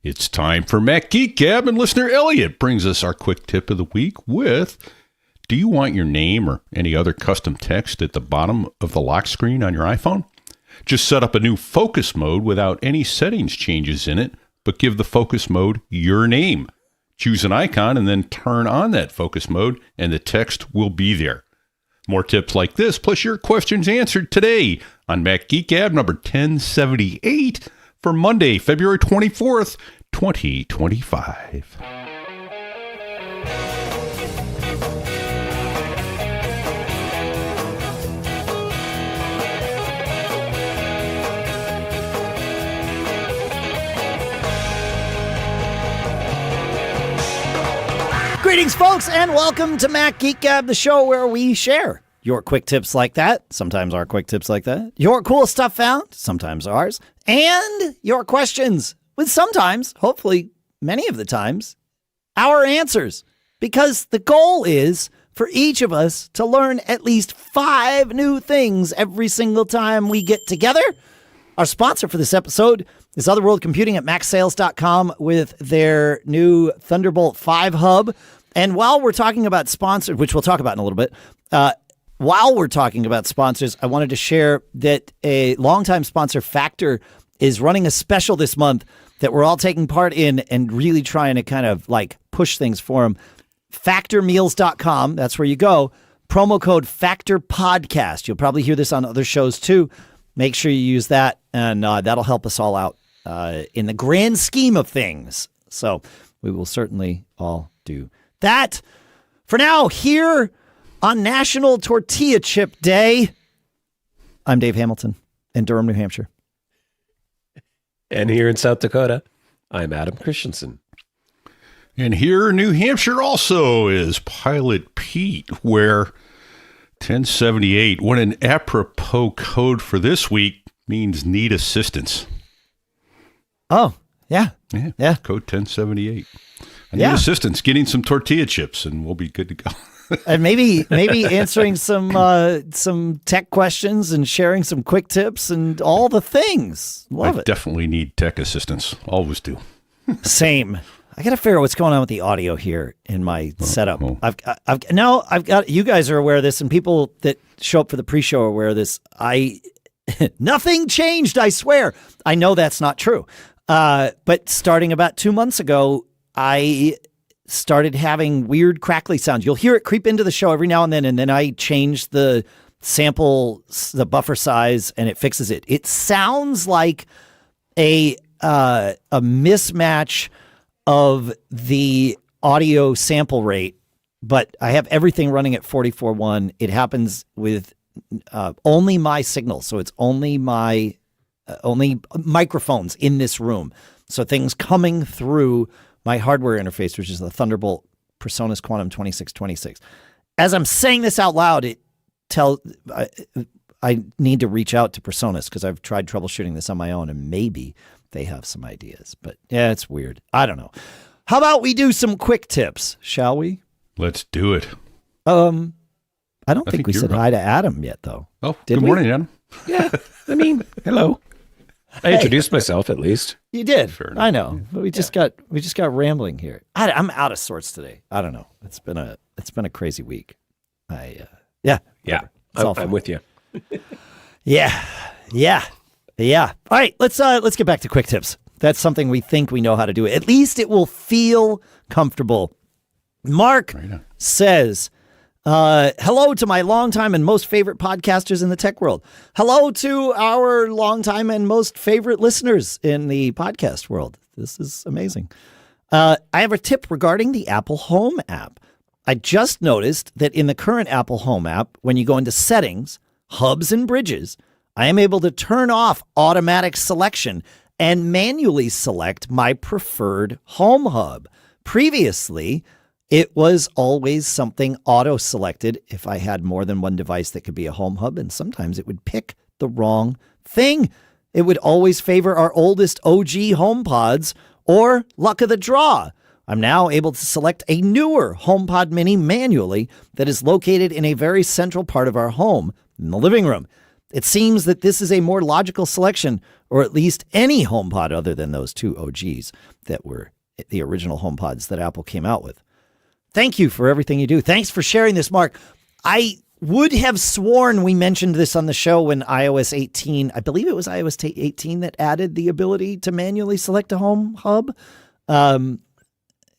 It's time for Mac Geek Gab, and listener Eliot brings us our quick tip of the week with, do you want your name or any other custom text at the bottom of the lock screen on your iPhone? Just set up a new focus mode without any settings changes in it, but give the focus mode your name. Choose an icon and then turn on that focus mode, and the text will be there. More tips like this, plus your questions answered today on Mac Geek Gab number 1078 for Monday, February 24th, 2025. Greetings, folks, and welcome to Mac Geek Gab, the show where we share your quick tips like that, sometimes our quick tips like that, your cool stuff found, sometimes ours, and your questions, with sometimes, hopefully many of the times, our answers. Because the goal is for each of us to learn at least 5 new things every single time we get together. Our sponsor for this episode is Otherworld Computing at MacSales.com with their new Thunderbolt 5 hub. And while we're talking about sponsors, which we'll talk about in a little bit, while we're talking about sponsors, I wanted to share that a longtime sponsor, Factor, is running a special this month that we're all taking part in and really trying to kind of like push things for them. Factormeals.com, that's where you go. Promo code FactorPodcast. You'll probably hear this on other shows too. Make sure you use that, and that'll help us all out in the grand scheme of things. So we will certainly all do that. For now, here on National Tortilla Chip Day, I'm Dave Hamilton in Durham, New Hampshire. And here in South Dakota, I'm Adam Christensen. And here in New Hampshire also is Pilot Pete, where 1078, when an apropos code for this week means need assistance. Oh, yeah. Yeah. Code 1078. I need assistance getting some tortilla chips, and we'll be good to go. And maybe answering some tech questions and sharing some quick tips and all the things. Love it. Definitely need tech assistance. Always do. Same. I got to figure out what's going on with the audio here in my setup. I've got you guys are aware of this, and people that show up for the pre-show are aware of this. Nothing changed, I swear. I know that's not true. But starting about 2 months ago, I started having weird crackly sounds. You'll hear it creep into the show every now and then I change the sample, the buffer size, and it fixes it. It sounds like a mismatch of the audio sample rate, but I have everything running at 44.1. It happens with only my signal, so it's only my only microphones in this room. So things coming through my hardware interface, which is the Thunderbolt PreSonus Quantum 2626. As I'm saying this out loud, I need to reach out to PreSonus because I've tried troubleshooting this on my own, and maybe they have some ideas. But yeah, it's weird. I don't know. How about we do some quick tips, shall we? Let's do it. I don't think we said hi to Adam yet, though. Oh, good morning, Adam. Yeah, I mean, hello. I introduced myself at least. You did. Fair enough. I know. But we just got rambling here. I'm out of sorts today. I don't know. It's been a crazy week. I'm with you. Yeah. All right, let's get back to quick tips. That's something we think we know how to do. At least it will feel comfortable. Mark says, hello to my longtime and most favorite podcasters in the tech world. Hello to our longtime and most favorite listeners in the podcast world. This is amazing. I have a tip regarding the Apple Home app. I just noticed that in the current Apple Home app, when you go into settings, hubs and bridges, I am able to turn off automatic selection and manually select my preferred home hub. Previously, it was always something auto-selected if I had more than one device that could be a home hub, and sometimes it would pick the wrong thing. It would always favor our oldest OG HomePods or luck of the draw. I'm now able to select a newer HomePod Mini manually that is located in a very central part of our home, in the living room. It seems that this is a more logical selection, or at least any HomePod other than those two OGs that were the original HomePods that Apple came out with. Thank you for everything you do. Thanks for sharing this, Mark. I would have sworn we mentioned this on the show when iOS 18, I believe it was iOS 18 that added the ability to manually select a home hub.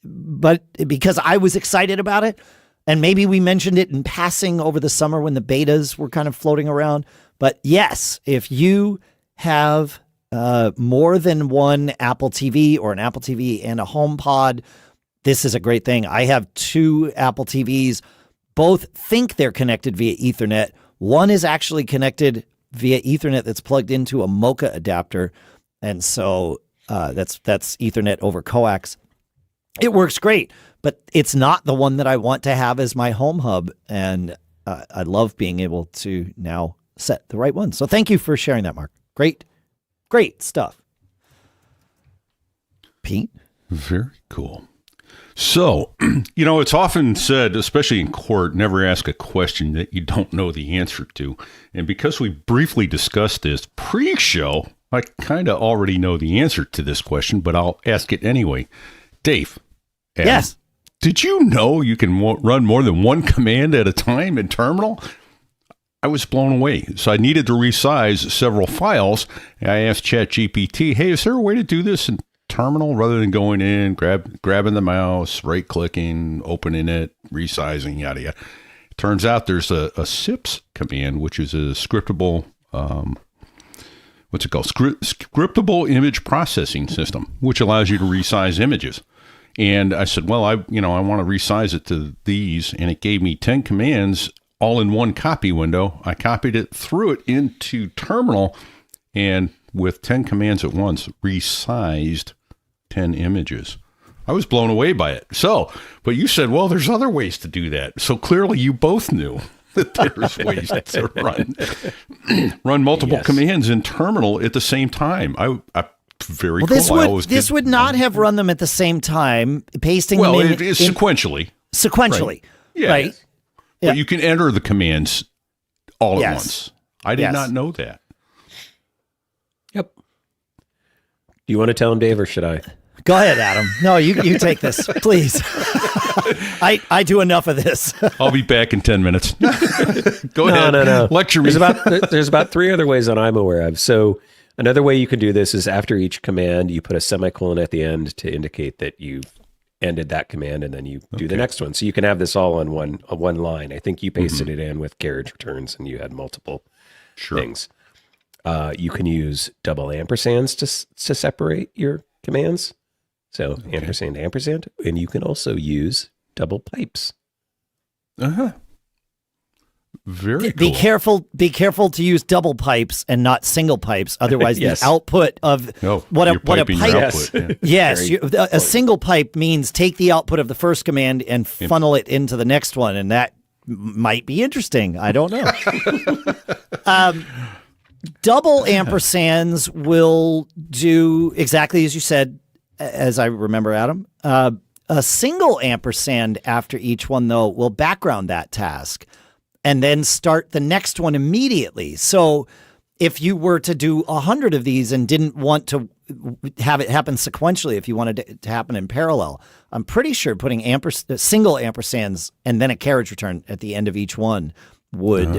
But because I was excited about it, and maybe we mentioned it in passing over the summer when the betas were kind of floating around. But yes, if you have more than one Apple TV or an Apple TV and a HomePod, this is a great thing. I have two Apple TVs. Both think they're connected via Ethernet. One is actually connected via Ethernet that's plugged into a Mocha adapter. And so that's Ethernet over coax. It works great, but it's not the one that I want to have as my home hub. And I love being able to now set the right one. So thank you for sharing that, Mark. Great stuff. Pete? Very cool. So, it's often said, especially in court, never ask a question that you don't know the answer to. And because we briefly discussed this pre-show, I kind of already know the answer to this question, but I'll ask it anyway. Dave. Adam, yes. Did you know you can run more than one command at a time in Terminal? I was blown away. So I needed to resize several files. I asked ChatGPT, hey, is there a way to do this in Terminal rather than going in, grabbing the mouse, right-clicking, opening it, resizing, yada, yada. Turns out there's a SIPS command, which is a scriptable, scriptable image processing system, which allows you to resize images. And I said, well, I want to resize it to these, and it gave me 10 commands all in one copy window. I copied it, threw it into Terminal, and with 10 commands at once, resized 10 images. I was blown away by it. So, but you said, well, there's other ways to do that. So clearly you both knew that there's ways to run multiple commands in Terminal at the same time. Very cool. This would not have run them at the same time, pasting them in. It's sequentially. Sequentially. Right. Yeah. Right? But you can enter the commands all at once. I did not know that. Yep. Do you want to tell him, Dave, or should I? Go ahead, Adam. No, you take this, please. I do enough of this. I'll be back in 10 minutes. Go ahead. No. Lecture me. There's about 3 other ways that I'm aware of. So another way you can do this is after each command, you put a semicolon at the end to indicate that you've ended that command, and then you do the next one. So you can have this all on one line. I think you pasted it in with carriage returns, and you had multiple things. You can use double ampersands to separate your commands. So ampersand, and you can also use double pipes. Very cool. Be careful to use double pipes and not single pipes. Otherwise, the output of what a pipe. Yes, a single pipe means take the output of the first command and funnel it into the next one, and that might be interesting. I don't know. Double ampersands will do exactly as you said, as I remember, Adam. A single ampersand after each one, though, will background that task and then start the next one immediately. So if you were to do 100 of these and didn't want to have it happen sequentially, if you wanted it to happen in parallel, I'm pretty sure putting single ampersands and then a carriage return at the end of each one would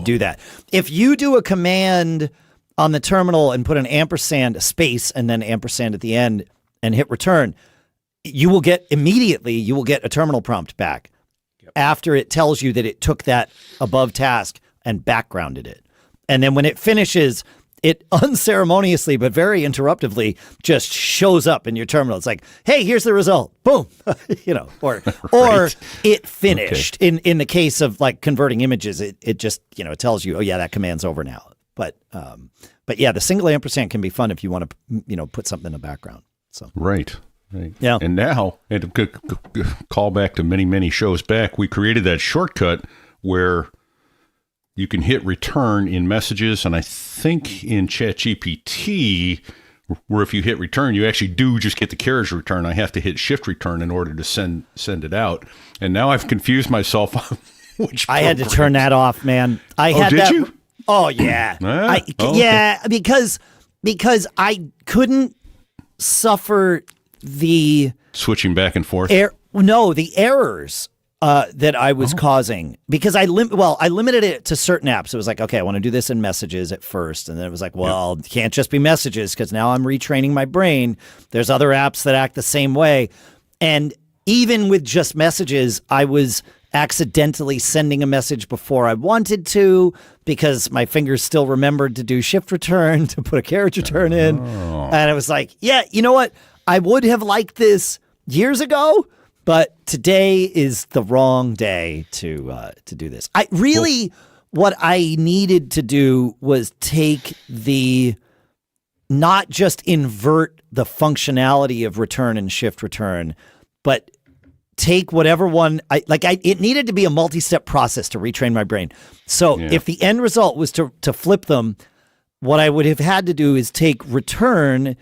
do that. If you do a command on the terminal and put an ampersand, a space, and then ampersand at the end and hit return, you will get a terminal prompt back after it tells you that it took that above task and backgrounded it. And then when it finishes, it unceremoniously but very interruptively just shows up in your terminal. It's like, hey, here's the result. Boom. Or it finished. Okay. In the case of like converting images, it just, it tells you, oh yeah, that command's over now. But yeah, the single ampersand can be fun if you want to, put something in the background. So Right. Yeah. And now, and to call back to many, many shows back, we created that shortcut where you can hit return in messages. And I think in ChatGPT, where if you hit return, you actually do just get the carriage return. I have to hit shift return in order to send it out. And now I've confused myself on which I had to turn that off, man. Did you? Oh yeah, Okay. yeah, because I couldn't suffer the Switching back and forth. the errors that I was causing, because I limited it to certain apps. It was like, okay, I want to do this in Messages at first, and then it was like, well, it can't just be Messages because now I'm retraining my brain. There's other apps that act the same way, and even with just Messages, I was accidentally sending a message before I wanted to because my fingers still remembered to do shift return to put a carriage return in, and it was like, yeah, you know what? I would have liked this years ago, but today is the wrong day to do this. What I needed to do was take not just invert the functionality of return and shift return, but take whatever one it needed to be a multi-step process to retrain my brain. So if the end result was to flip them, what I would have had to do is take return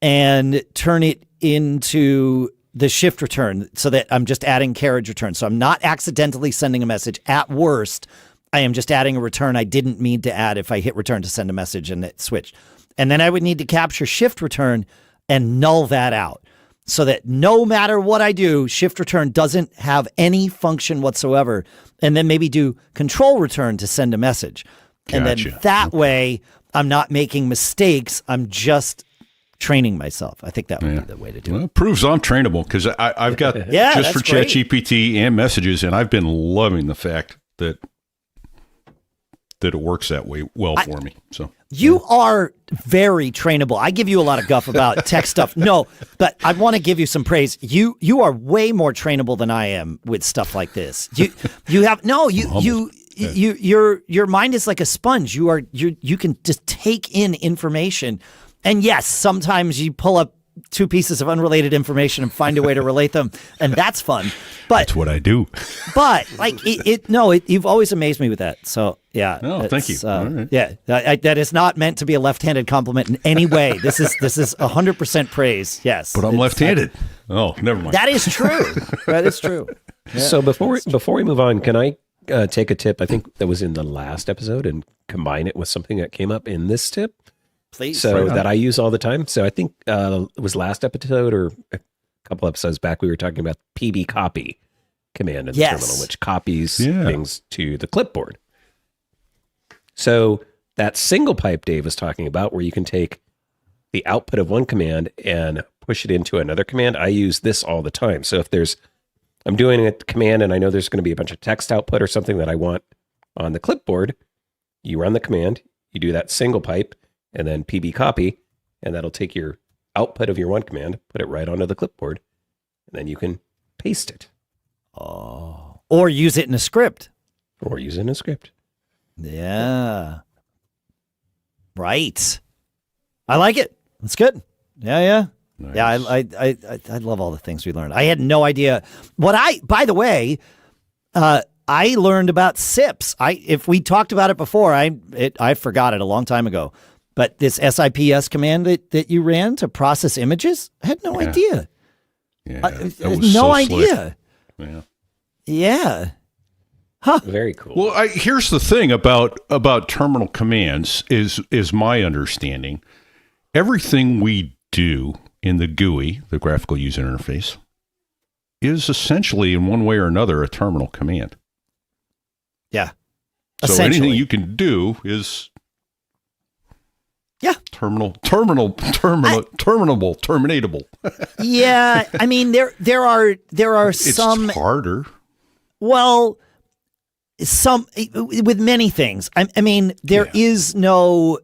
and turn it into the shift return so that I'm just adding carriage return. So I'm not accidentally sending a message. At worst, I am just adding a return I didn't need to add if I hit return to send a message and it switched. And then I would need to capture shift return and null that out so that no matter what I do, shift return doesn't have any function whatsoever. And then maybe do control return to send a message. And then that way I'm not making mistakes. I'm just training myself. I think that would be the way to do it. It proves I'm trainable because I've got just for ChatGPT and Messages, and I've been loving the fact that it works that way well for me. So you are very trainable. I give you a lot of guff about tech stuff. No, but I want to give you some praise. You are way more trainable than I am with stuff like this. Your mind is like a sponge. You can just take in information. And yes, sometimes you pull up two pieces of unrelated information and find a way to relate them, and that's fun. But that's what I do. But like you've always amazed me with that. So yeah. Oh, thank you. Right. Yeah, that is not meant to be a left-handed compliment in any way. This is 100% praise. Yes. But I'm left-handed. Never mind. That is true. That is true. Yeah. So before we move on, can I take a tip? I think that was in the last episode and combine it with something that came up in this tip. Please. So that I use all the time. So I think it was last episode or a couple episodes back, we were talking about pbcopy command in the terminal, which copies things to the clipboard. So that single pipe Dave was talking about, where you can take the output of one command and push it into another command, I use this all the time. So if I'm doing a command and I know there's going to be a bunch of text output or something that I want on the clipboard, you run the command, you do that single pipe, and then pbcopy, and that'll take your output of your one command, put it right onto the clipboard, and then you can paste it. Oh. Or use it in a script. Yeah. Right. I like it. That's good. Yeah. Nice. Yeah, I love all the things we learned. I had no idea. By the way, I learned about SIPs. If we talked about it before, I forgot it a long time ago. But this SIPS command that you ran to process images, I had no idea. Yeah, no idea. Yeah. Yeah. Huh. Very cool. Well, here's the thing about terminal commands is my understanding. Everything we do in the GUI, the graphical user interface, is essentially in one way or another a terminal command. Yeah. So anything you can do is terminable. Yeah, I mean there are some. It's harder. Well, some with many things. I mean there is no.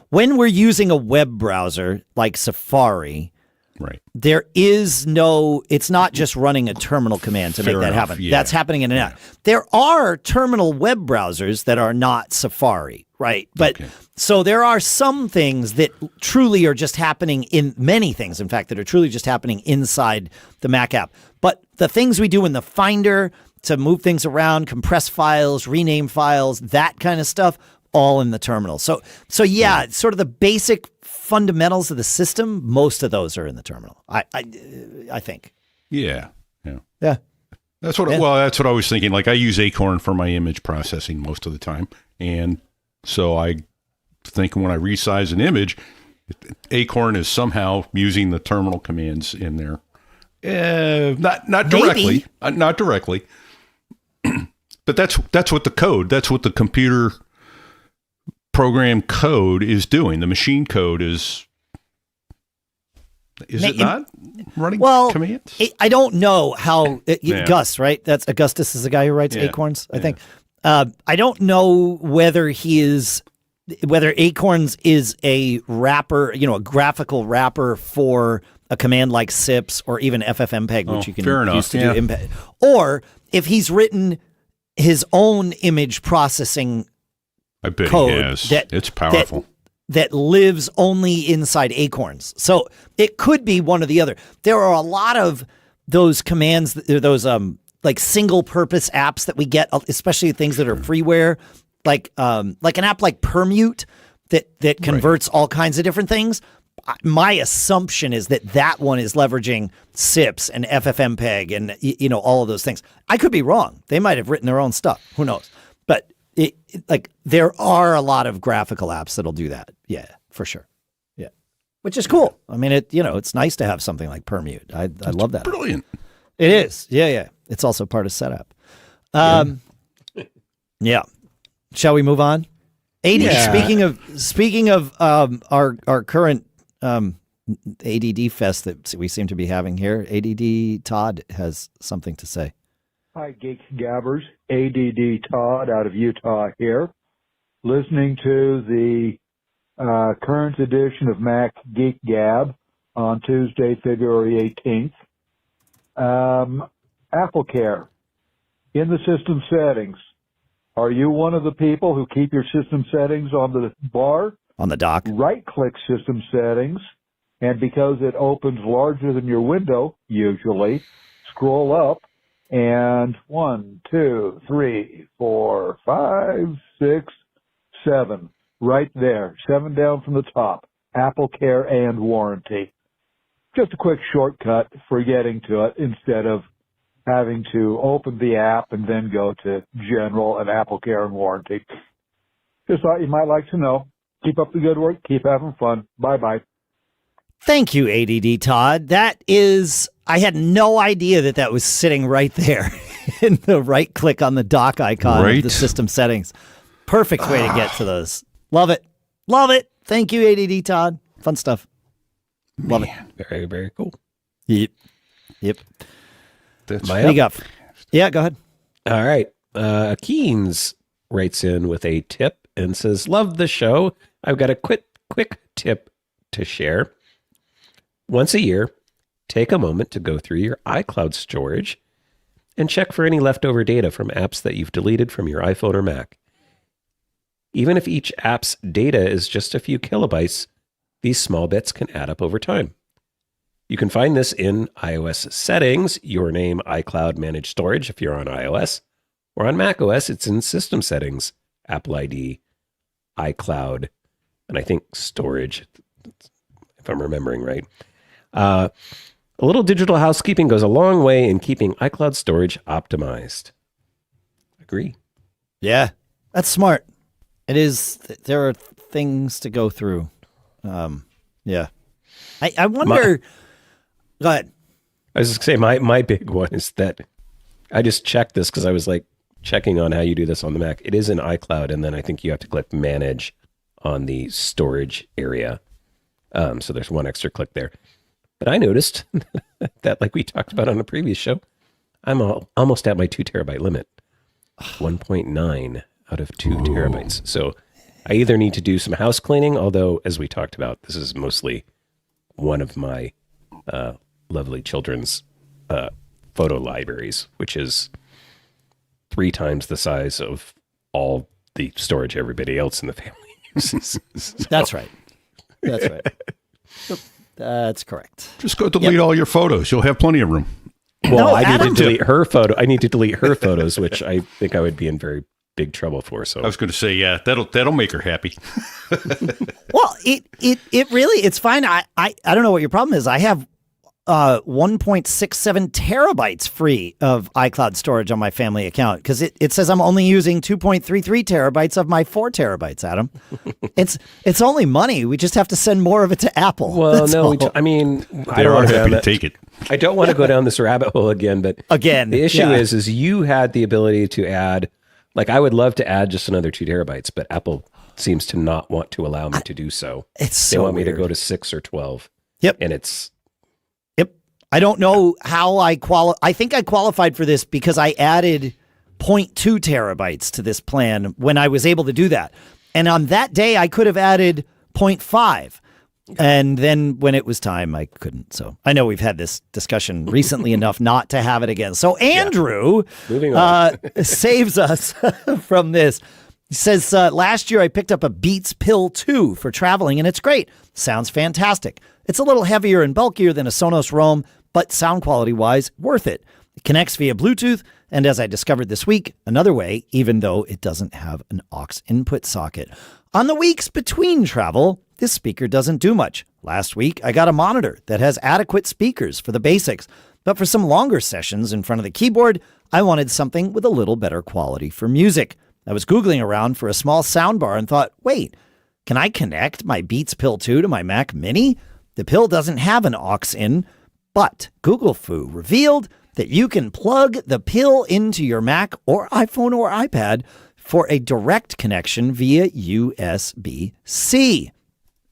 When we're using a web browser like Safari, right? There is no. It's not just running a terminal command to make that happen. Yeah. That's happening in and out. There are terminal web browsers that are not Safari, right? But so there are some things that truly are just happening in many things. In fact, that are truly just happening inside the Mac app. But the things we do in the Finder to move things around, compress files, rename files, that kind of stuff, all in the terminal. So yeah, sort of the basic fundamentals of the system, most of those are in the terminal. I think. Yeah. That's what. Well, that's what I was thinking. Like I use Acorn for my image processing most of the time, and so I think when I resize an image, Acorn is somehow using the terminal commands in there. Not directly, not directly, but that's what the computer program code is doing. The machine code is it not running commands? I don't know how Gus, right? That's Augustus is the guy who writes Acorns, I think. I don't know whether Acorns is a wrapper, a graphical wrapper for a command like SIPs or even FFmpeg, which you can use to do impeg, or if he's written his own image processing I bet code he has. It's powerful. That lives only inside Acorns. So it could be one or the other. There are a lot of those commands, those like single purpose apps that we get, especially things that are freeware, like an app like Permute that converts all kinds of different things. My assumption is that one is leveraging SIPs and FFmpeg and all of those things. I could be wrong. They might have written their own stuff. Who knows? But there are a lot of graphical apps that'll do that. Yeah, for sure. Yeah, which is cool. I mean, it's nice to have something like Permute. I love that. Brilliant. It is. Yeah. It's also part of setup. Yeah. Shall we move on? AD. Yeah. Speaking of our current ADD fest that we seem to be having here, ADD Todd has something to say. Hi, Geek Gabbers. ADD Todd out of Utah here, listening to the current edition of Mac Geek Gab on Tuesday, February 18th. AppleCare. In the system settings, are you one of the people who keep your system settings on the bar? On the dock? Right-click system settings, and because it opens larger than your window, usually, scroll up, and 1, 2, 3, 4, 5, 6, 7. Right there. 7 down from the top. AppleCare and warranty. Just a quick shortcut for getting to it instead of having to open the app and then go to General and AppleCare and warranty. Just thought you might like to know. Keep up the good work. Keep having fun. Bye-bye. Thank you, ADD Todd. I had no idea that was sitting right there in the right click on the dock icon of the system settings. Perfect way to get to those. Love it. Love it. Thank you, ADD Todd. Fun stuff. Love it. Very, very cool. Yep. That's Yeah, go ahead. All right. Ahkeens writes in with a tip and says, love the show. I've got a quick tip to share. Once a year, take a moment to go through your iCloud storage and check for any leftover data from apps that you've deleted from your iPhone or Mac. Even if each app's data is just a few kilobytes, these small bits can add up over time. You can find this in iOS settings, your name, iCloud Manage Storage if you're on iOS, or on macOS, it's in System Settings, Apple ID, iCloud, and I think Storage, if I'm remembering right. A little digital housekeeping goes a long way in keeping iCloud storage optimized. Agree. Yeah, that's smart. It is. There are things to go through. Yeah. I wonder. Go ahead. I was just going to say, my big one is that I just checked this because I was like checking on how you do this on the Mac. It is in iCloud, and then I think you have to click Manage on the storage area. So there's one extra click there. But I noticed that, like we talked about on a previous show, I'm almost at my 2 terabyte limit. 1.9 out of 2 terabytes. So I either need to do some house cleaning, although, as we talked about, this is mostly one of my lovely children's photo libraries, which is 3 times the size of all the storage everybody else in the family uses. So. That's right. That's right. That's correct. Just go delete all your photos. You'll have plenty of room. Well, I need to delete her photo. I need to delete her photos, which I think I would be in very big trouble for. So I was going to say, yeah, that'll make her happy. Well, it really, it's fine. I don't know what your problem is. I have 1.67 terabytes free of iCloud storage on my family account because it says I'm only using 2.33 terabytes of my 4 terabytes, Adam. It's only money. We just have to send more of it to Apple. Well, That's no, all. I mean, I They don't are want to happy to take it. I don't want to go down this rabbit hole again, but Again, the issue yeah. is you had the ability to add, like I would love to add just another 2 terabytes, but Apple seems to not want to allow me to do so. It's They so want me to weird. go to 6 or 12. Yep. And it's, I don't know how I think I qualified for this because I added 0.2 terabytes to this plan when I was able to do that. And on that day, I could have added 0.5. And then when it was time, I couldn't. So I know we've had this discussion recently enough not to have it again. So Andrew Moving on. saves us from this. He says, last year I picked up a Beats Pill 2 for traveling, and it's great. Sounds fantastic. It's a little heavier and bulkier than a Sonos Roam, but sound quality-wise, worth it. It connects via Bluetooth, and as I discovered this week, another way, even though it doesn't have an aux input socket. On the weeks between travel, this speaker doesn't do much. Last week, I got a monitor that has adequate speakers for the basics, but for some longer sessions in front of the keyboard, I wanted something with a little better quality for music. I was Googling around for a small soundbar and thought, wait, can I connect my Beats Pill 2 to my Mac Mini? The Pill doesn't have an aux in, but Google Foo revealed that you can plug the Pill into your Mac or iPhone or iPad for a direct connection via USB-C.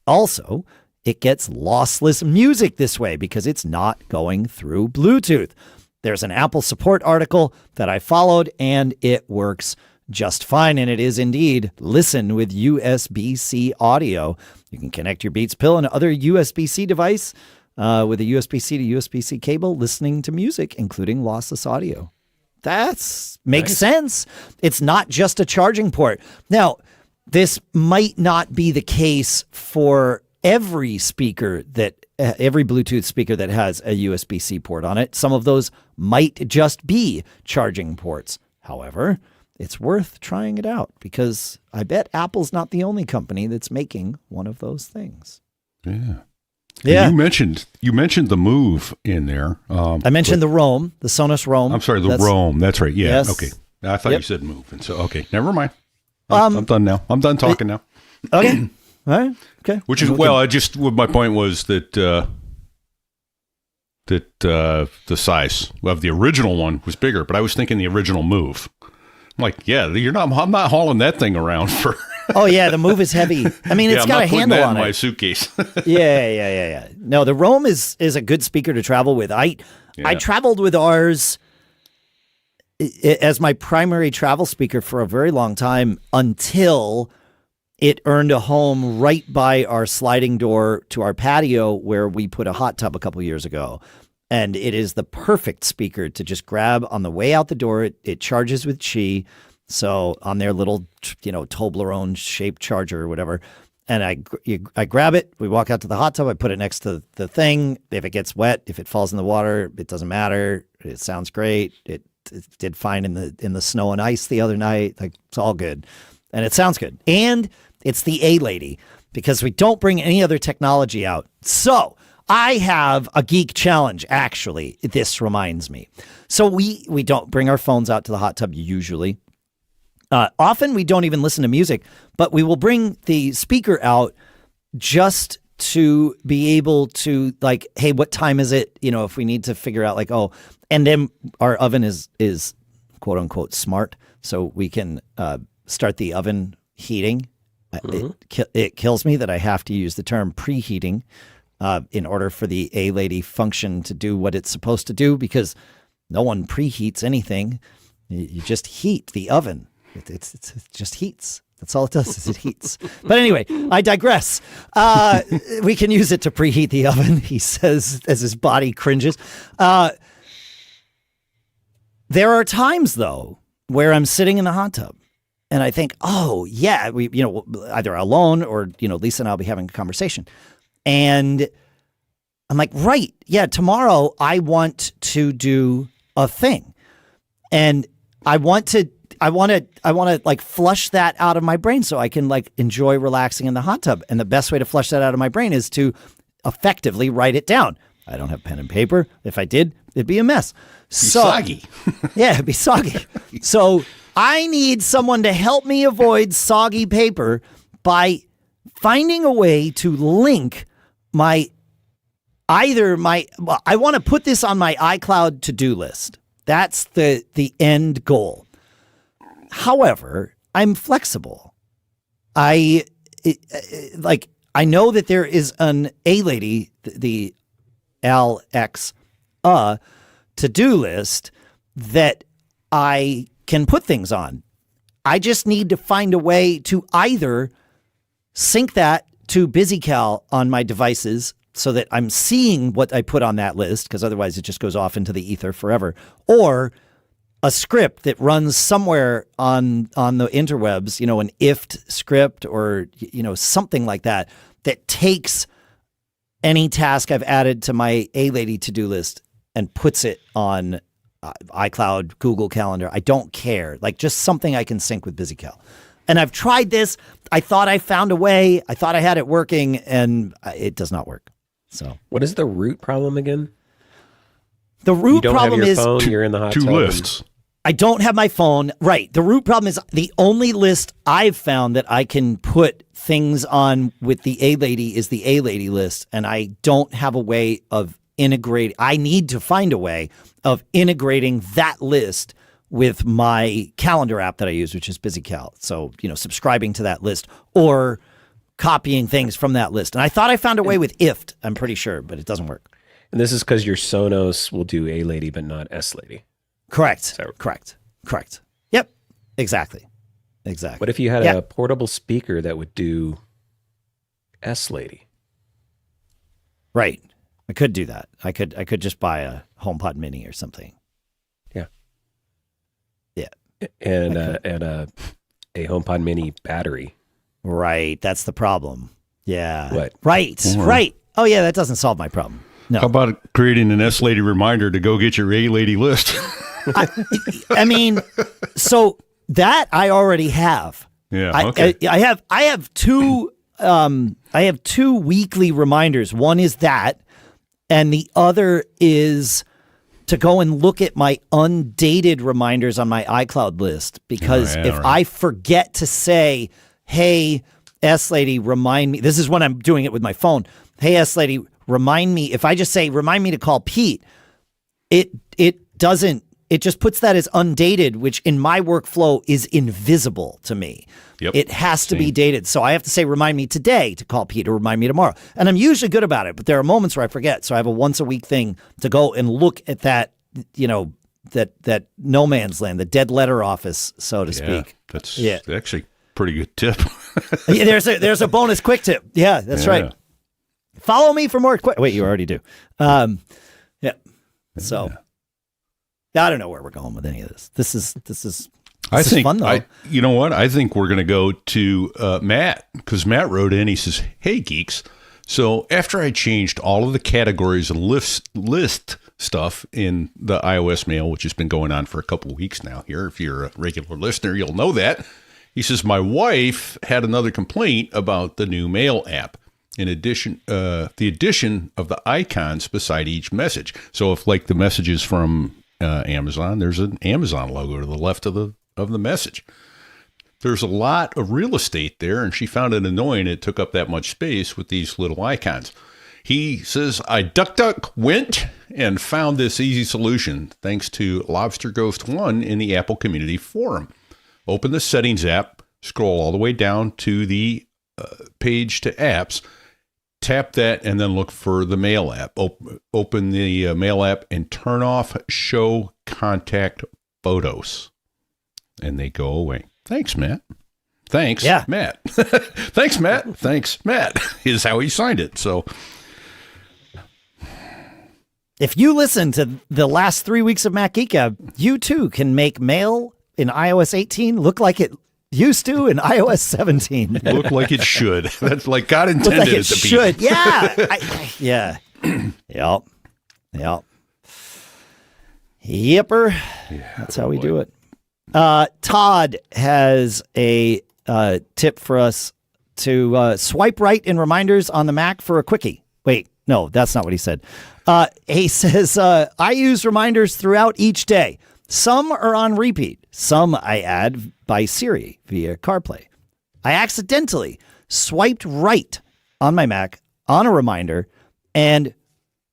Also, it gets lossless music this way because it's not going through Bluetooth. There's an Apple support article that I followed, and it works just fine, and it is indeed listen with USB-C audio. You can connect your Beats Pill and other USB-C device with a USB-C to USB-C cable, listening to music, including lossless audio. That makes sense. It's not just a charging port. Now, this might not be the case for every speaker every Bluetooth speaker that has a USB-C port on it. Some of those might just be charging ports. However, it's worth trying it out because I bet Apple's not the only company that's making one of those things. Yeah. Yeah. And you mentioned the Move in there. I mentioned the Roam, the Sonos Roam. I'm sorry, the Roam. That's right. Yeah. Yes. Okay. I thought you said Move. And so, okay, never mind. Um, I'm done now. I'm done talking now. Okay. All right. Okay. Which is, my point was that the size of the original one was bigger, but I was thinking the original Move. I'm like, yeah, I'm not hauling that thing around for. Oh yeah, the Move is heavy. I mean, it's got a handle on in my it. suitcase. Yeah. No, the Roam is a good speaker to travel with. I traveled with ours as my primary travel speaker for a very long time until it earned a home right by our sliding door to our patio where we put a hot tub a couple years ago. And it is the perfect speaker to just grab on the way out the door. It charges with Qi. So on their little, Toblerone shaped charger or whatever. And I grab it. We walk out to the hot tub. I put it next to the thing. If it gets wet, if it falls in the water, it doesn't matter. It sounds great. It did fine in the snow and ice the other night. Like, it's all good. And it sounds good. And it's the A-Lady because we don't bring any other technology out. So I have a geek challenge, actually. This reminds me. So we don't bring our phones out to the hot tub usually. Often we don't even listen to music, but we will bring the speaker out just to be able to, like, hey, what time is it? If we need to figure out, like, oh, and then our oven is quote unquote smart. So we can start the oven heating. It kills me that I have to use the term preheating in order for the A-Lady function to do what it's supposed to do, because no one preheats anything. You just heat the oven. It just heats. That's all it does, is it heats. But anyway, I digress. We can use it to preheat the oven, he says, as his body cringes. There are times, though, where I'm sitting in the hot tub and I think, oh, yeah, we, either alone or, Lisa and I'll be having a conversation. And I'm like, right, yeah, tomorrow I want to do a thing. And I want to like flush that out of my brain so I can like enjoy relaxing in the hot tub. And the best way to flush that out of my brain is to effectively write it down. I don't have pen and paper. If I did, it'd be a mess. Soggy. Yeah, it'd be soggy. So I need someone to help me avoid soggy paper by finding a way to link I want to put this on my iCloud to-do list. That's the end goal. However, I'm flexible. I know that there is an A-Lady, the LX to-do list that I can put things on. I just need to find a way to either sync that to BusyCal on my devices so that I'm seeing what I put on that list, because otherwise it just goes off into the ether forever, or a script that runs somewhere on the interwebs, an IFT script or, something like that takes any task I've added to my A-Lady to-do list and puts it on iCloud, Google Calendar. I don't care. Like, just something I can sync with BusyCal. And I've tried this. I thought I found a way. I thought I had it working, and it does not work. So, what is the root problem again? The root problem is you're in the hot two tub lists. I don't have my phone. Right. The root problem is the only list I've found that I can put things on with the A-Lady is the A-Lady list, and I don't have a way of integrating. I need to find a way of integrating that list with my calendar app that I use, which is BusyCal. So, subscribing to that list or copying things from that list. And I thought I found a way with IFT, I'm pretty sure, but it doesn't work. And this is because your Sonos will do A-Lady but not S-Lady. Correct. Correct. Yep. Exactly. What if you had a portable speaker that would do S-Lady? Right. I could do that. I could just buy a HomePod Mini or something. Yeah. Yeah. And a HomePod Mini battery. Right. That's the problem. Yeah. What? Right. Oh yeah, that doesn't solve my problem. No. How about creating an S-Lady reminder to go get your A-Lady list? I mean, so that I already have. Yeah. Okay. I have two weekly reminders. One is that, and the other is to go and look at my undated reminders on my iCloud list, because I forget to say, "Hey, S-Lady, remind me." This is when I'm doing it with my phone. "Hey, S-Lady, remind me." If I just say, "Remind me to call Pete," it doesn't. It just puts that as undated, which in my workflow is invisible to me. Yep. It has to be dated. So I have to say, "Remind me today to call Pete," or "Remind me tomorrow." And I'm usually good about it, but there are moments where I forget. So I have a once a week thing to go and look at that, that no man's land, the dead letter office, so to speak. That's actually a pretty good tip. Yeah, there's a bonus quick tip. Yeah, that's right. Follow me for more quick. Wait, you already do. Yeah. So I don't know where we're going with any of this. This is fun though. You know what? I think we're going to go to Matt, because Matt wrote in. He says, "Hey geeks, so after I changed all of the categories and list stuff in the iOS mail, which has been going on for a couple of weeks now here, if you're a regular listener, you'll know that." He says, "My wife had another complaint about the new mail app. In addition, the addition of the icons beside each message. So if like the messages from Amazon, there's an Amazon logo to the left of the message. There's a lot of real estate there, and she found it annoying it took up that much space with these little icons." He says, "I duck went and found this easy solution thanks to Lobster Ghost 1 in the Apple Community Forum. Open the Settings app, scroll all the way down to the page to apps, tap that, and then look for the Mail app. Open the Mail app and turn off Show Contact Photos, and they go away." Thanks, Matt. Thanks, Matt. Thanks, Matt. Thanks, Matt, is how he signed it. So if you listen to the last 3 weeks of Mac Geek Gab, you too can make mail in iOS 18 look like it used to in iOS 17. Look like it should. That's like God intended like it to be. Should. Yeah. Yeah. Yep. Yipper. Yeah, that's how we do it. Todd has a tip for us to swipe right in reminders on the Mac for a quickie. Wait, No, that's not what he said. He says, I use reminders throughout each day. Some are on repeat. Some I add by Siri via CarPlay. I accidentally swiped right on my Mac on a reminder, and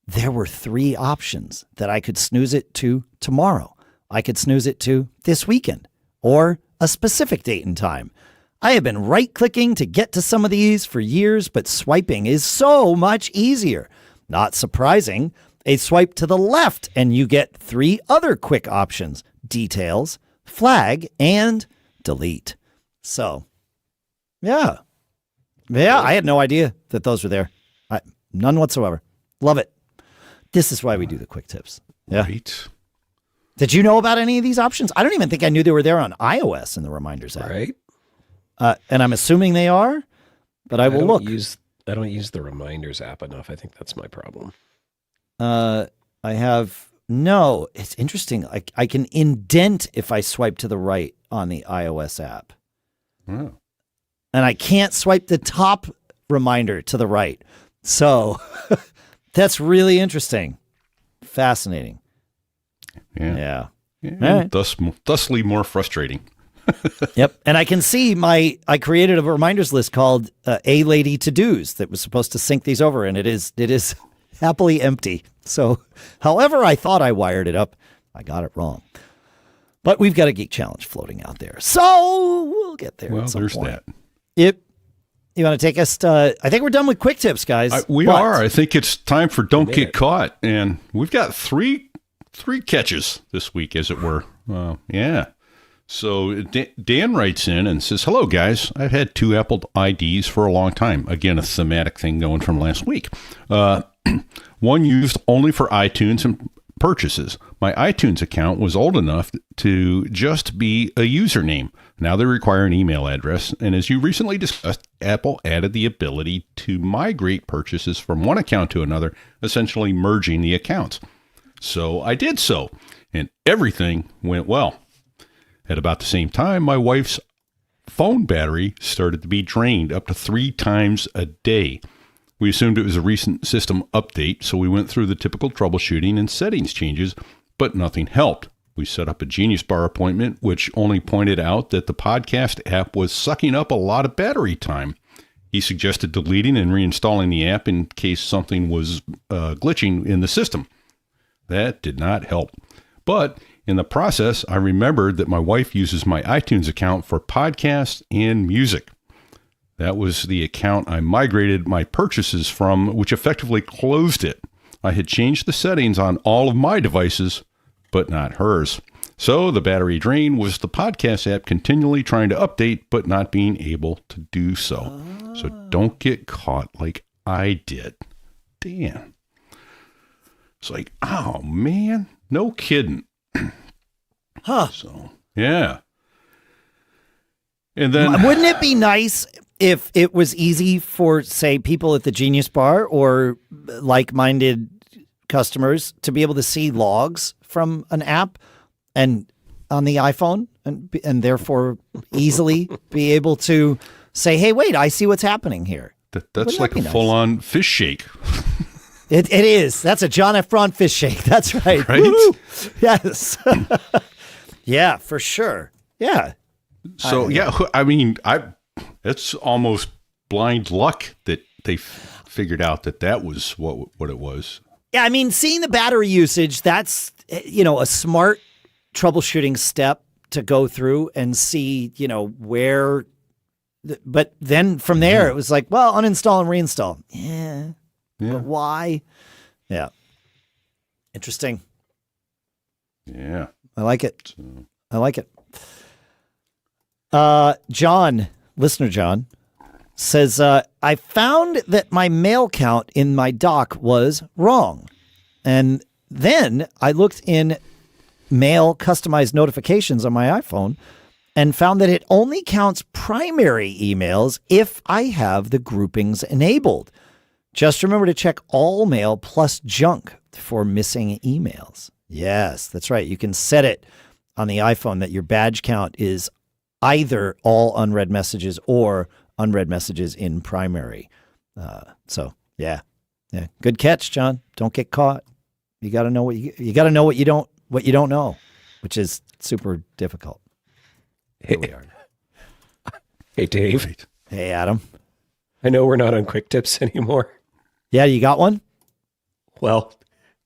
there were 3 options that I could snooze it to tomorrow. I could snooze it to this weekend or a specific date and time. I have been right-clicking to get to some of these for years, but swiping is so much easier. Not surprising, a swipe to the left and you get 3 other quick options: details, flag, and delete. So, yeah. Yeah, I had no idea that those were there. None whatsoever. Love it. This is why we do the quick tips. Yeah. Right. Did you know about any of these options? I don't even think I knew they were there on iOS in the Reminders app. Right. And I'm assuming they are, but I will look. I don't use the Reminders app enough. I think that's my problem. It's interesting. I can indent if I swipe to the right on the iOS app. Oh. And I can't swipe the top reminder to the right. So that's really interesting. Fascinating. Yeah. All right. Thusly more frustrating. Yep. And I can see I created a reminders list called A Lady To-Dos that was supposed to sync these over, and it is happily empty. So however I thought I wired it up, I got it wrong. But we've got a Geek Challenge floating out there. So we'll get there. Well, at some there's point. that. Yep. You want to take us to, I think we're done with quick tips, guys. We But- are. I think it's time for Don't Get it. Caught. And we've got three catches this week, as it were. Yeah. So Dan writes in and says, hello, guys. I've had 2 Apple IDs for a long time. Again, a thematic thing going from last week. One used only for iTunes and purchases. My iTunes account was old enough to just be a username. Now they require an email address. And as you recently discussed, Apple added the ability to migrate purchases from one account to another, essentially merging the accounts. So I did so, and everything went well. At about the same time, my wife's phone battery started to be drained up to 3 times a day. We assumed it was a recent system update, so we went through the typical troubleshooting and settings changes, but nothing helped. We set up a Genius Bar appointment, which only pointed out that the podcast app was sucking up a lot of battery time. He suggested deleting and reinstalling the app in case something was glitching in the system. That did not help. But in the process, I remembered that my wife uses my iTunes account for podcasts and music. That was the account I migrated my purchases from, which effectively closed it. I had changed the settings on all of my devices, but not hers. So the battery drain was the podcast app continually trying to update, but not being able to do so. So don't get caught like I did. Damn. It's like, oh, man. No kidding. Huh. So, yeah. And then, Wouldn't it be nice if it was easy for, say, people at the Genius Bar or like-minded customers to be able to see logs from an app and on the iPhone and therefore easily be able to say, hey, wait, I see what's happening here. that's Wouldn't like that a be nice? full-on fish shake. It is. That's a John F. Braun fish shake. That's right. Right? Woo! Yes. Yeah, for sure. Yeah. So, I mean, it's almost blind luck that they figured out that was what it was. Yeah, I mean, seeing the battery usage, that's, a smart troubleshooting step to go through and see, where. But then from there, it was like, well, uninstall and reinstall. Yeah. But why? Yeah. Interesting. Yeah. I like it. So, I like it. Listener John, says, I found that my mail count in my dock was wrong. And then I looked in mail customized notifications on my iPhone and found that it only counts primary emails if I have the groupings enabled. Just remember to check all mail plus junk for missing emails. Yes, that's right. You can set it on the iPhone that your badge count is either all unread messages or unread messages in primary. So, yeah, Yeah. Good catch, John. Don't get caught. You got to know you got to know what you don't know, which is super difficult. Here we are. Hey, Dave. Hey, Adam. I know we're not on quick tips anymore. Yeah, you got one? Well,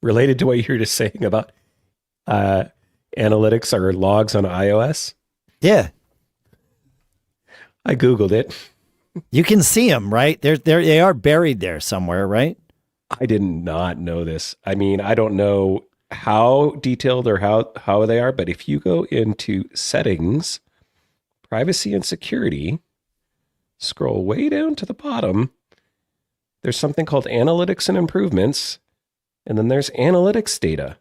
related to what you were just saying about analytics or logs on iOS. Yeah. I Googled it. You can see them, right? They are buried there somewhere, right? I did not know this. I mean, I don't know how detailed or how they are, but if you go into settings, privacy and security, scroll way down to the bottom, there's something called analytics and improvements, and then there's analytics data.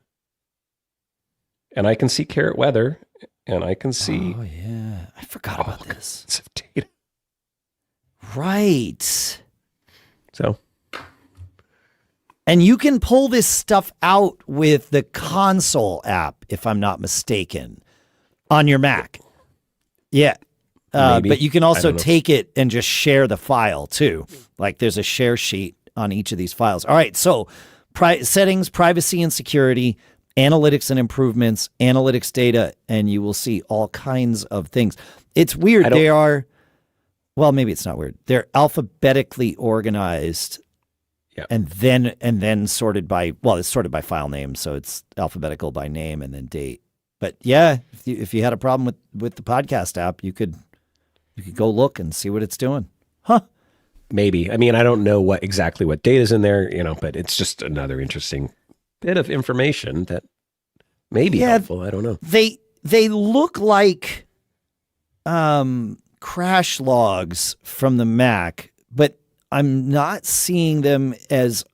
And I can see Carrot Weather, and I can see... Oh, yeah. I forgot about this. It's data. Right. So... And you can pull this stuff out with the console app, if I'm not mistaken, on your Mac. Yeah. But you can also take it and just share the file too. Like there's a share sheet on each of these files. All right. So settings, privacy and security, analytics and improvements, analytics data, and you will see all kinds of things. It's weird. They are, well, maybe it's not weird. They're alphabetically organized. Yeah. And then sorted by, well, it's sorted by file name, so it's alphabetical by name and then date. But yeah, if you had a problem with the podcast app, you could go look and see what it's doing. Huh? Maybe. I mean, I don't know exactly what data's in there, but it's just another interesting bit of information that may be helpful. I don't know. They look like crash logs from the Mac, but I'm not seeing them as,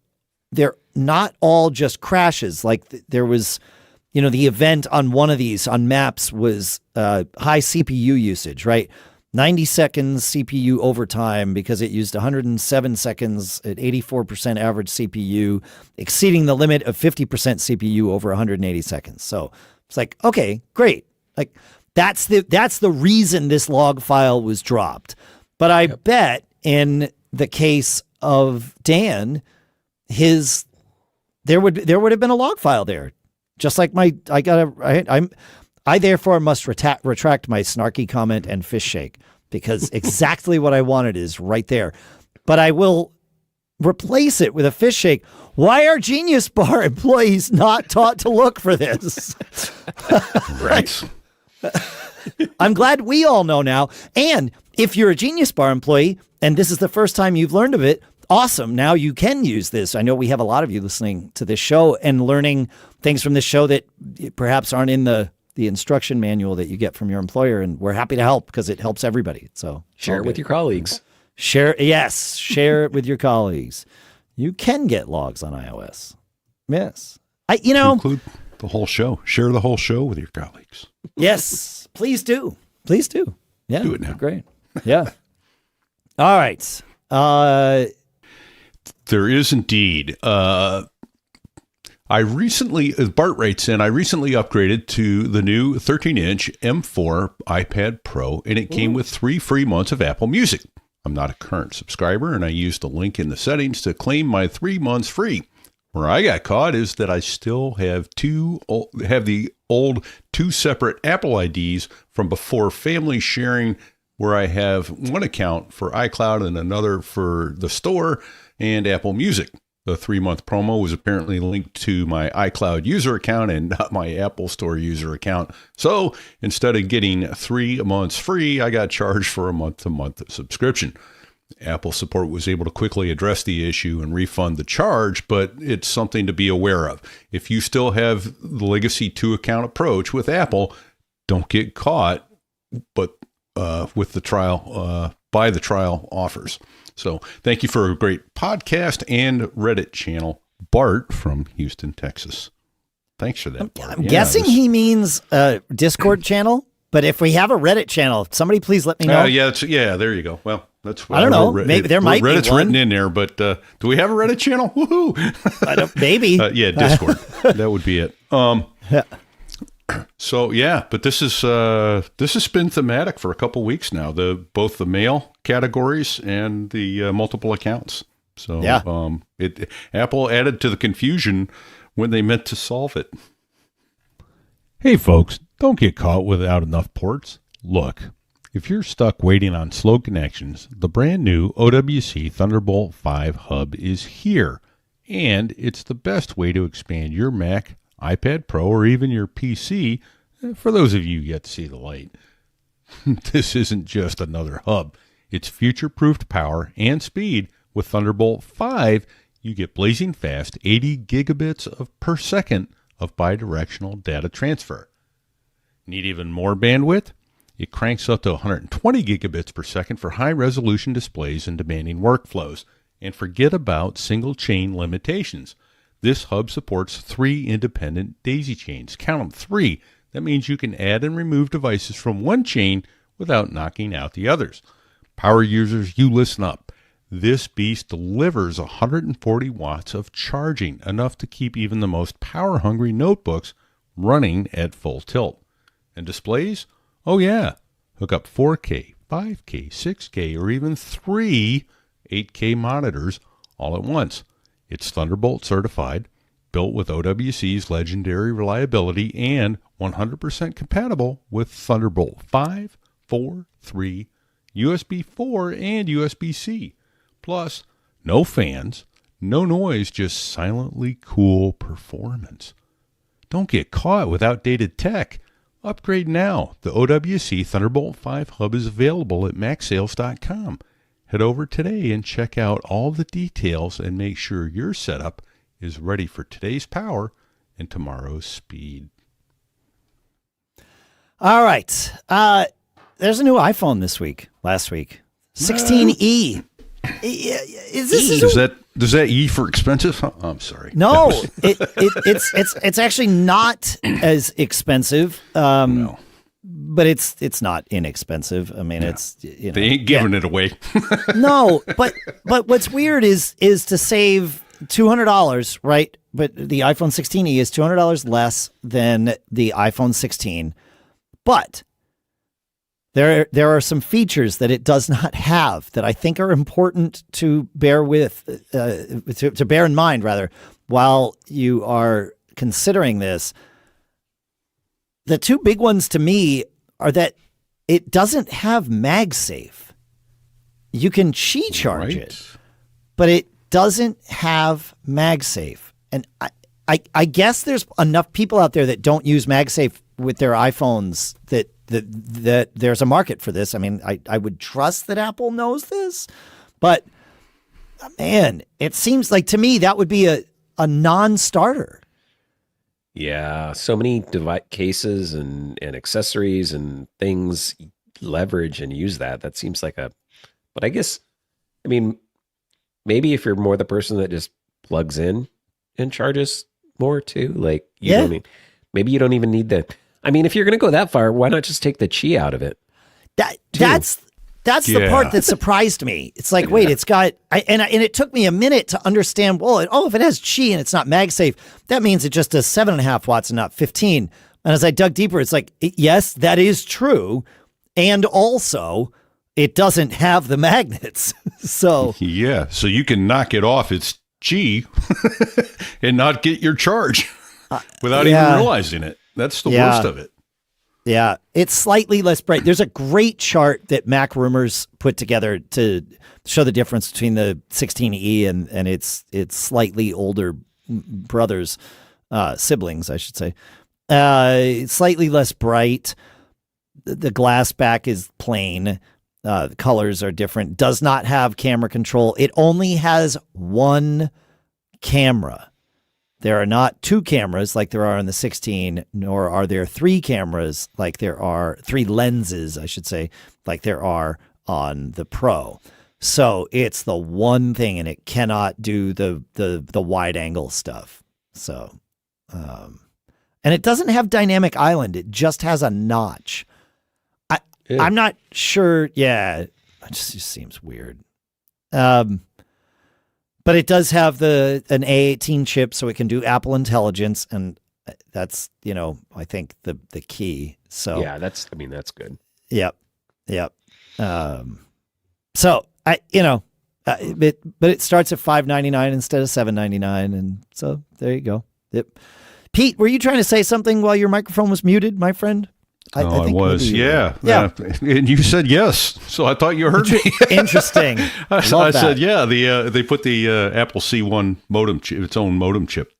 they're not all just crashes. Like there was, the event on one of these on Maps was high CPU usage, right? 90 seconds CPU overtime because it used 107 seconds at 84% average CPU, exceeding the limit of 50% CPU over 180 seconds. So it's like, okay, great. Like that's the reason this log file was dropped. But I bet in the case of Dan, there would have been a log file there, just like I therefore must retract my snarky comment and fish shake because exactly what I wanted is right there. But I will replace it with a fish shake. Why are Genius Bar employees not taught to look for this? Right. I'm glad we all know now. And if you're a Genius Bar employee and this is the first time you've learned of it, awesome. Now you can use this. I know we have a lot of you listening to this show and learning things from this show that perhaps aren't in the instruction manual that you get from your employer. And we're happy to help because it helps everybody. So share it with your colleagues. Share it with your colleagues. You can get logs on iOS. Yes. Include the whole show. Share the whole show with your colleagues. Yes, please do. Please do. Yeah. Do it now. Great. Yeah. All right. There is indeed. I recently, as Bart writes in, I recently upgraded to the new 13-inch M4 iPad Pro, and it came with 3 free months of Apple Music. I'm not a current subscriber, and I used the link in the settings to claim my 3 months free. Where I got caught is that I still have the old 2 separate Apple IDs from before family sharing, where I have one account for iCloud and another for the store and Apple Music. The 3-month promo was apparently linked to my iCloud user account and not my Apple Store user account. So instead of getting 3 months free, I got charged for a month-to-month subscription. Apple support was able to quickly address the issue and refund the charge, but it's something to be aware of. If you still have the legacy 2-account approach with Apple, don't get caught, but with the trial, by the trial offers. So thank you for a great podcast and Reddit channel, Bart from Houston, Texas. Thanks for that, Bart. I'm guessing he means a Discord channel, but if we have a Reddit channel, somebody please let me know. Yeah, there you go. Well, that's what I don't know. Maybe there might be Reddit's one. written in there, but do we have a Reddit channel? Woohoo! Maybe. Yeah, Discord. That would be it. So yeah, but this has been thematic for a couple weeks now. Both the mail categories and the multiple accounts. So Yeah. Apple added to the confusion when they meant to solve it. Hey folks, don't get caught without enough ports. Look, if you're stuck waiting on slow connections, the brand new OWC Thunderbolt 5 hub is here, and it's the best way to expand your Mac, iPad Pro, or even your PC, for those of you yet to see the light. This isn't just another hub. It's future-proofed power and speed. With Thunderbolt 5, you get blazing fast 80 gigabits per second of bidirectional data transfer. Need even more bandwidth? It cranks up to 120 gigabits per second for high-resolution displays and demanding workflows. And forget about single-chain limitations. This hub supports 3 independent daisy chains. Count them, 3. That means you can add and remove devices from one chain without knocking out the others. Power users, you listen up. This beast delivers 140 watts of charging, enough to keep even the most power-hungry notebooks running at full tilt. And displays? Oh yeah, hook up 4K, 5K, 6K, or even 3 8K monitors all at once. It's Thunderbolt certified, built with OWC's legendary reliability, and 100% compatible with Thunderbolt 5, 4, 3, USB 4, and USB-C. Plus, no fans, no noise, just silently cool performance. Don't get caught with outdated tech. Upgrade now. The OWC Thunderbolt 5 hub is available at macsales.com. Head over today and check out all the details and make sure your setup is ready for today's power and tomorrow's speed. All right. There's a new iPhone last week. 16E. Does that E for expensive? Oh, I'm sorry. No, it's actually not as expensive. No. But it's not inexpensive. I mean, it's they ain't giving it away. No, but what's weird is to save $200, right? But the iPhone 16e is $200 less than the iPhone 16. But there are some features that it does not have that I think are important to bear to bear in mind rather while you are considering this. The two big ones to me are that it doesn't have MagSafe. You can Qi charge it, but it doesn't have MagSafe. And I guess there's enough people out there that don't use MagSafe with their iPhones that there's a market for this. I mean, I would trust that Apple knows this, but man, it seems like to me that would be a non-starter. Yeah, so many cases and accessories and things leverage and use that. That seems like but I guess, I mean, maybe if you're more the person that just plugs in and charges more too, like, maybe you don't even need I mean, if you're going to go that far, why not just take the Qi out of it? That's the part that surprised me. It's like, wait, it's got, and it took me a minute to understand, if it has Qi and it's not MagSafe, that means it just does 7.5 watts and not 15. And as I dug deeper, it's like, yes, that is true. And also, it doesn't have the magnets. So yeah, so you can knock it off its Qi and not get your charge without even realizing it. That's the worst of it. Yeah, it's slightly less bright. There's a great chart that Mac Rumors put together to show the difference between the 16E and its slightly older brothers, siblings, I should say. It's slightly less bright. The glass back is plain. The colors are different. Does not have camera control. It only has one camera. There are not two cameras like there are in the 16, nor are there three cameras like there are three lenses, I should say, like there are on the Pro. So it's the one thing, and it cannot do the wide angle stuff. So, and it doesn't have dynamic island. It just has a notch. I'm not sure. Yeah, it just seems weird. But it does have an A18 chip, so it can do Apple Intelligence, and that's, I think the key. So yeah, that's good. Yep. So I But it starts at $5.99 instead of $7.99, and so there you go. Yep. Pete, were you trying to say something while your microphone was muted, my friend? I was. Yeah. And you said yes, so I thought you heard me. Interesting. I said, yeah. They put the Apple C1 modem chip, its own modem chip,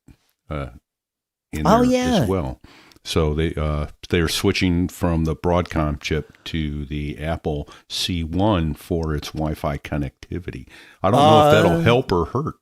in there as well. So they're switching from the Broadcom chip to the Apple C1 for its Wi-Fi connectivity. I don't know if that'll help or hurt.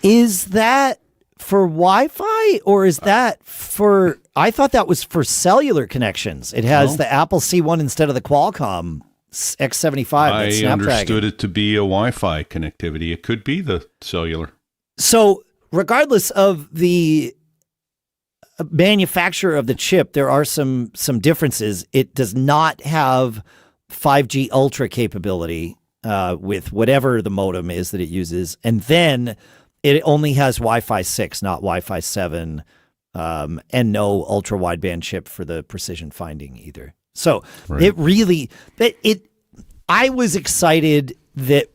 Is that for Wi-Fi or is that for? I thought that was for cellular connections. It has the Apple C1 instead of the Qualcomm X75. I understood it to be a Wi-Fi connectivity. It could be the cellular. So regardless of the manufacturer of the chip, there are some differences. It does not have 5G Ultra capability with whatever the modem is that it uses, and then it only has Wi-Fi 6, not Wi-Fi 7, and no ultra wideband chip for the precision finding either. So I was excited that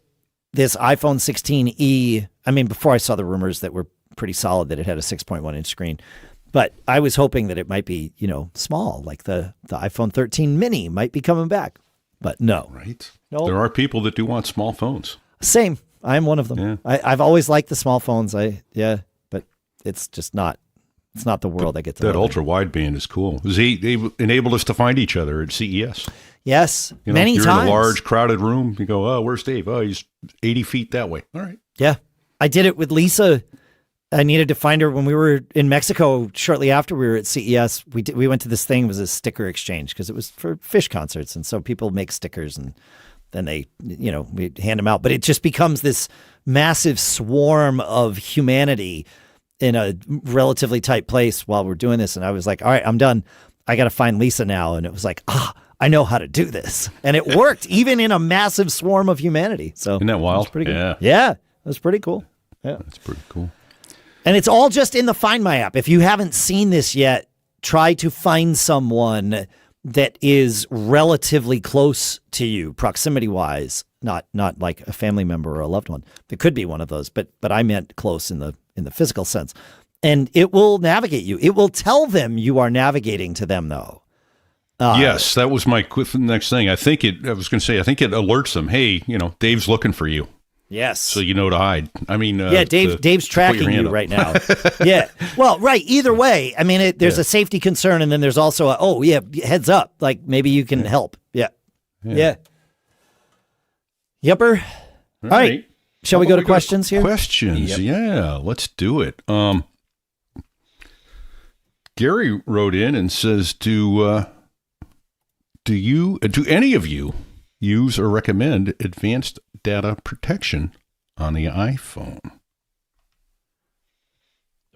this iPhone 16e. I mean, before I saw the rumors that were pretty solid that it had a 6.1 inch screen. But I was hoping that it might be, small, like the iPhone 13 mini might be coming back. But no. Right. No. There are people that do want small phones. Same. I'm one of them. Yeah. I've always liked the small phones. But it's just not. It's not the world I get to. That ultra wideband is cool. They enabled us to find each other at CES. Yes, many times. You're in a large, crowded room. You go, oh, where's Dave? Oh, he's 80 feet that way. All right. Yeah, I did it with Lisa. I needed to find her when we were in Mexico. Shortly after we were at CES, we went to this thing. It was a sticker exchange because it was for fish concerts, and so people make stickers and then they, we hand them out. But it just becomes this massive swarm of humanity in a relatively tight place while we're doing this. And I was like, all right, I'm done. I got to find Lisa now. And it was like, I know how to do this. And it worked even in a massive swarm of humanity. So isn't that wild? Pretty good. Yeah. Yeah. That's pretty cool. Yeah. That's pretty cool. And it's all just in the Find My app. If you haven't seen this yet, try to find someone that is relatively close to you, proximity-wise, not like a family member or a loved one. It could be one of those, but I meant close in the physical sense. And it will navigate you. It will tell them you are navigating to them, though. Yes, that was my next thing. I think it alerts them, hey, Dave's looking for you. Yes. So you know to hide. I mean, Dave's tracking you right now. Yeah. Well, right. Either way, I mean, there's a safety concern, and then there's also heads up. Like maybe you can help. Yeah. Yepper. All right. Shall we go to questions here? Questions. Yep. Yeah. Let's do it. Gary wrote in and says, do any of you use or recommend advanced data protection on the iPhone?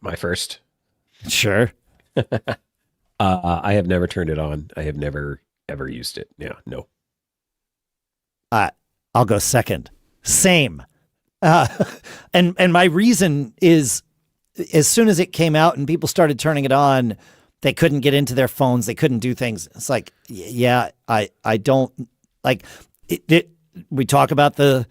My first. Sure. I have never turned it on. I have never, ever used it. Yeah, no. I'll go second. Same. And my reason is, as soon as it came out and people started turning it on, they couldn't get into their phones. They couldn't do things. It's like, I don't like it. We talk about the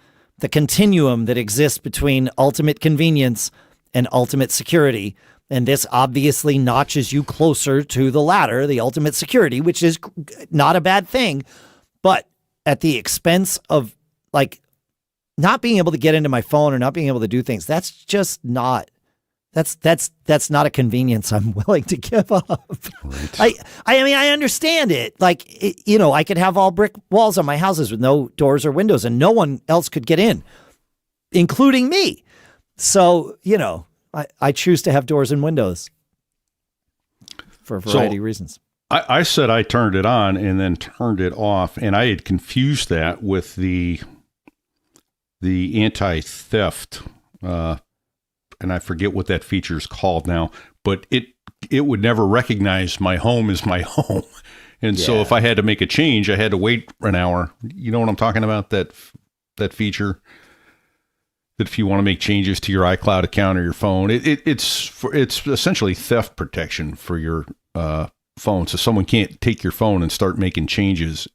continuum that exists between ultimate convenience and ultimate security. And this obviously notches you closer to the latter, the ultimate security, which is not a bad thing, but at the expense of not being able to get into my phone or not being able to do things. That's just not, that's not a convenience I'm willing to give up. Right. I mean, I understand it. I could have all brick walls on my houses with no doors or windows and no one else could get in, including me. So, I choose to have doors and windows for a variety of reasons. I said I turned it on and then turned it off, and I had confused that with the anti-theft, and I forget what that feature is called now, but it would never recognize my home as my home. And so if I had to make a change, I had to wait an hour. You know what I'm talking about? That feature that if you want to make changes to your iCloud account or your phone, it's essentially theft protection for your phone. So someone can't take your phone and start making changes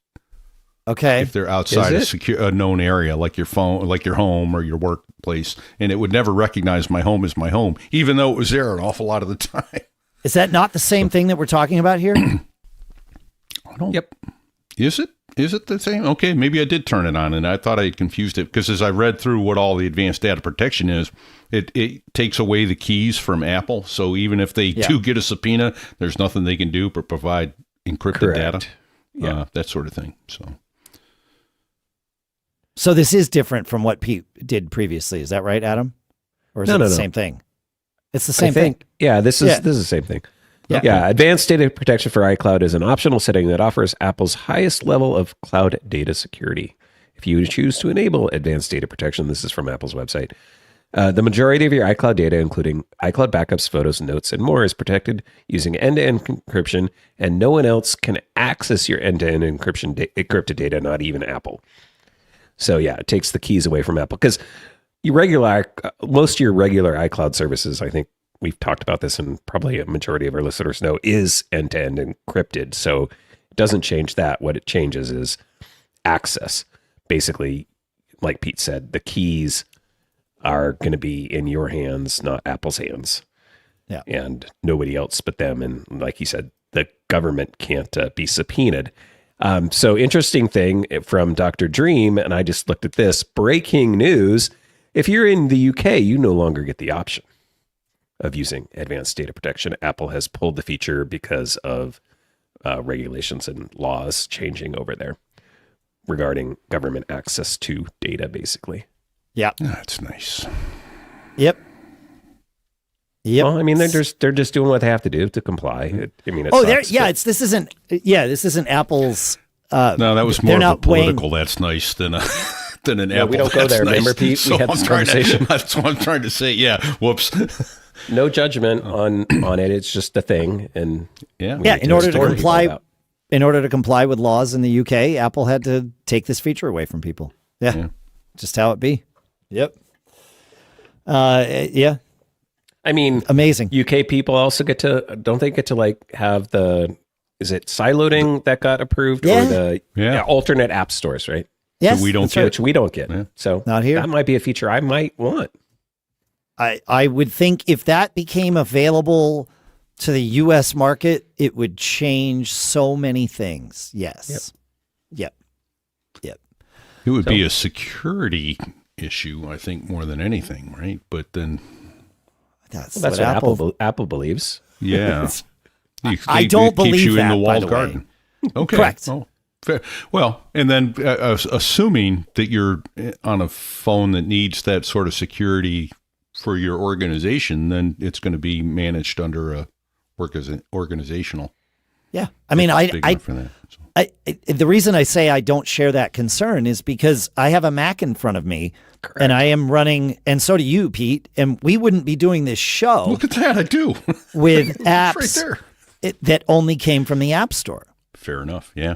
Okay. if they're outside Is it? a known area, like your phone, like your home or your workplace, and it would never recognize my home as my home, even though it was there an awful lot of the time. Is that not the same thing that we're talking about here? I don't. Yep. Is it? Is it the same? Okay, maybe I did turn it on, and I thought I had confused it because as I read through what all the advanced data protection is, it takes away the keys from Apple. So even if they do get a subpoena, there's nothing they can do but provide encrypted data, that sort of thing. So this is different from what Pete did previously. Is that right, Adam? Or is it the same thing? It's the same thing. Yeah, this is the same thing. Yeah. Advanced data protection for iCloud is an optional setting that offers Apple's highest level of cloud data security. If you choose to enable advanced data protection, this is from Apple's website, the majority of your iCloud data, including iCloud backups, photos, notes, and more, is protected using end-to-end encryption, and no one else can access your end-to-end encrypted data, not even Apple. So yeah, it takes the keys away from Apple because most of your regular iCloud services, I think we've talked about this and probably a majority of our listeners know, is end-to-end encrypted. So it doesn't change that. What it changes is access. Basically, like Pete said, the keys are going to be in your hands, not Apple's hands. Yeah. And nobody else but them. And like he said, the government can't be subpoenaed. So interesting thing from Dr. Dream, and I just looked at this, breaking news. If you're in the UK, you no longer get the option of using advanced data protection. Apple has pulled the feature because of regulations and laws changing over there regarding government access to data, basically. Yeah. That's nice. Yep. Well, I mean, they're just doing what they have to do to comply. This isn't Apple's. No, that was more of a political. That's nice than a than an Apple. We don't go there. Nice. Remember, Pete? We had this conversation. That's what I'm trying to say. Yeah. Whoops. No judgment on it. It's just a thing, and in order to comply with laws in the UK, Apple had to take this feature away from people. Yeah. Just how it be. Yep. I mean, amazing. UK people also don't they get to like have is it sideloading that got approved or the alternate app stores, right? Yes. So we don't get. Which we don't get. Yeah. So not here. That might be a feature I might want. I would think if that became available to the U.S. market, it would change so many things. Yes. Yep. It would be a security issue, I think, more than anything, right? But then that's what Apple believes. Yeah. I don't believe keeps you that, in the walled by the garden. way. Okay. Correct. Oh, fair. Well, and then assuming that you're on a phone that needs that sort of security for your organization, then it's going to be managed under a organizational. Yeah. I mean, the reason I say I don't share that concern is because I have a Mac in front of me. Correct. And I am running, and so do you, Pete, and we wouldn't be doing this show. Look at that, I do. With apps right there. That only came from the App Store. Fair enough, yeah.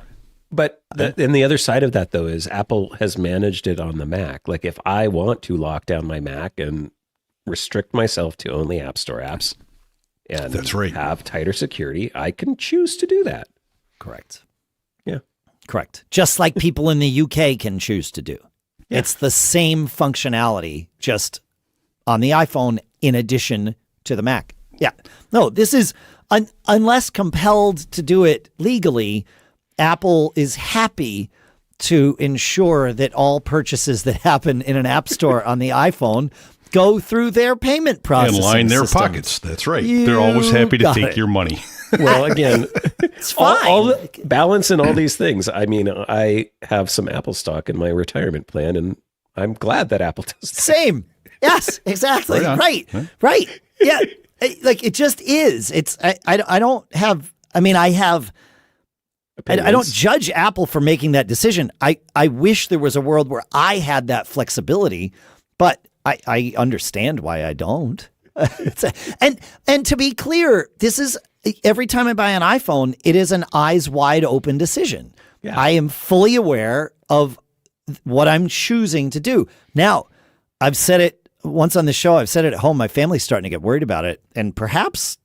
But and the other side of that, though, is Apple has managed it on the Mac. Like if I want to lock down my Mac and restrict myself to only App Store apps and that's right. have tighter security, I can choose to do that. Correct. Yeah. Correct. Just like people in the UK can choose to do. Yeah. It's the same functionality, just on the iPhone in addition to the Mac. Yeah. No, this is, unless compelled to do it legally, Apple is happy to ensure that all purchases that happen in an app store on the iPhone go through their payment processing and line their system. Pockets. That's right. They're always happy to take your money. Well, again, it's fine. All the balance and all these things. I mean, I have some Apple stock in my retirement plan, and I'm glad that Apple does that. Same. Yes, exactly. Right. Yeah. Like it just is. It's I don't have. I mean, I have. I don't judge Apple for making that decision. I wish there was a world where I had that flexibility, but I understand why I don't. And to be clear, this is every time I buy an iPhone, it is an eyes wide open decision. Yeah. I am fully aware of what I'm choosing to do. Now, I've said it once on the show. I've said it at home. My family's starting to get worried about it, and perhaps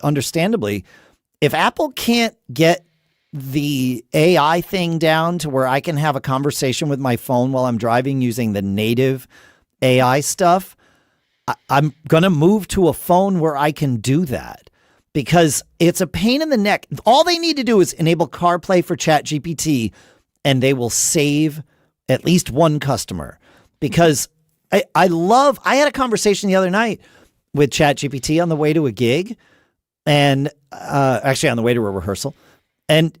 understandably, if Apple can't get the AI thing down to where I can have a conversation with my phone while I'm driving using the native AI stuff, I'm going to move to a phone where I can do that because it's a pain in the neck. All they need to do is enable CarPlay for ChatGPT and they will save at least one customer because I had a conversation the other night with ChatGPT on the way to a gig and actually on the way to a rehearsal. And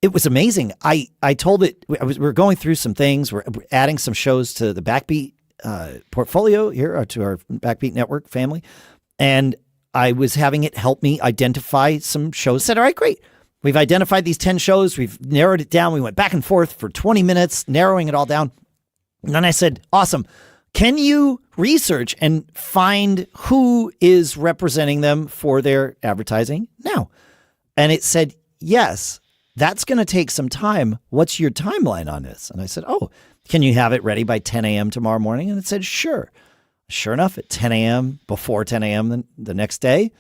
it was amazing. I told it, we're going through some things. We're adding some shows to the Backbeat portfolio here, to our Backbeat network family. And I was having it help me identify some shows. Said, all right, great. We've identified these 10 shows. We've narrowed it down. We went back and forth for 20 minutes, narrowing it all down. And then I said, awesome. Can you research and find who is representing them for their advertising now? And it said, yes, that's going to take some time. What's your timeline on this? And I said, oh, can you have it ready by 10 a.m. tomorrow morning? And it said, sure. Sure enough, at 10 a.m., before 10 a.m. the next day,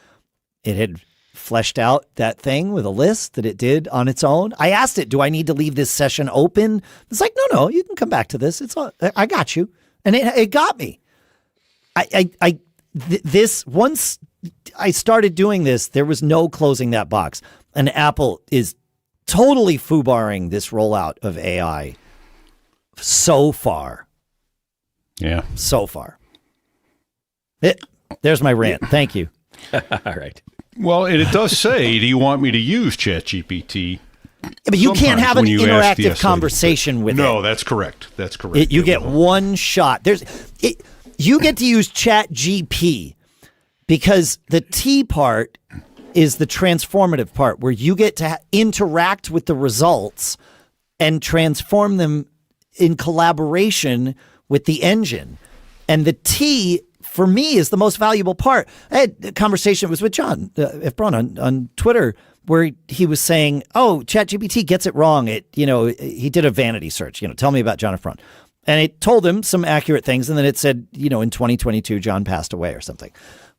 it had fleshed out that thing with a list that it did on its own. I asked it, do I need to leave this session open? It's like, no, you can come back to this. It's all, I got you. And it got me. Once I started doing this, there was no closing that box. And Apple is totally foobarring this rollout of AI so far. Yeah. So far. There's my rant. Thank you. All right. Well, and it does say, do you want me to use ChatGPT? Yeah, but you can't have an when you ask the interactive conversation with it. No, that's correct. That's correct. You get one shot. You get to use ChatGPT because the T part is the transformative part where you get to interact with the results and transform them in collaboration with the engine. And the T, for me, is the most valuable part. I had a conversation, it was with John F. Braun on Twitter, where he was saying, oh, ChatGPT gets it wrong. He did a vanity search, tell me about John F. Braun. And it told him some accurate things. And then it said, in 2022, John passed away or something,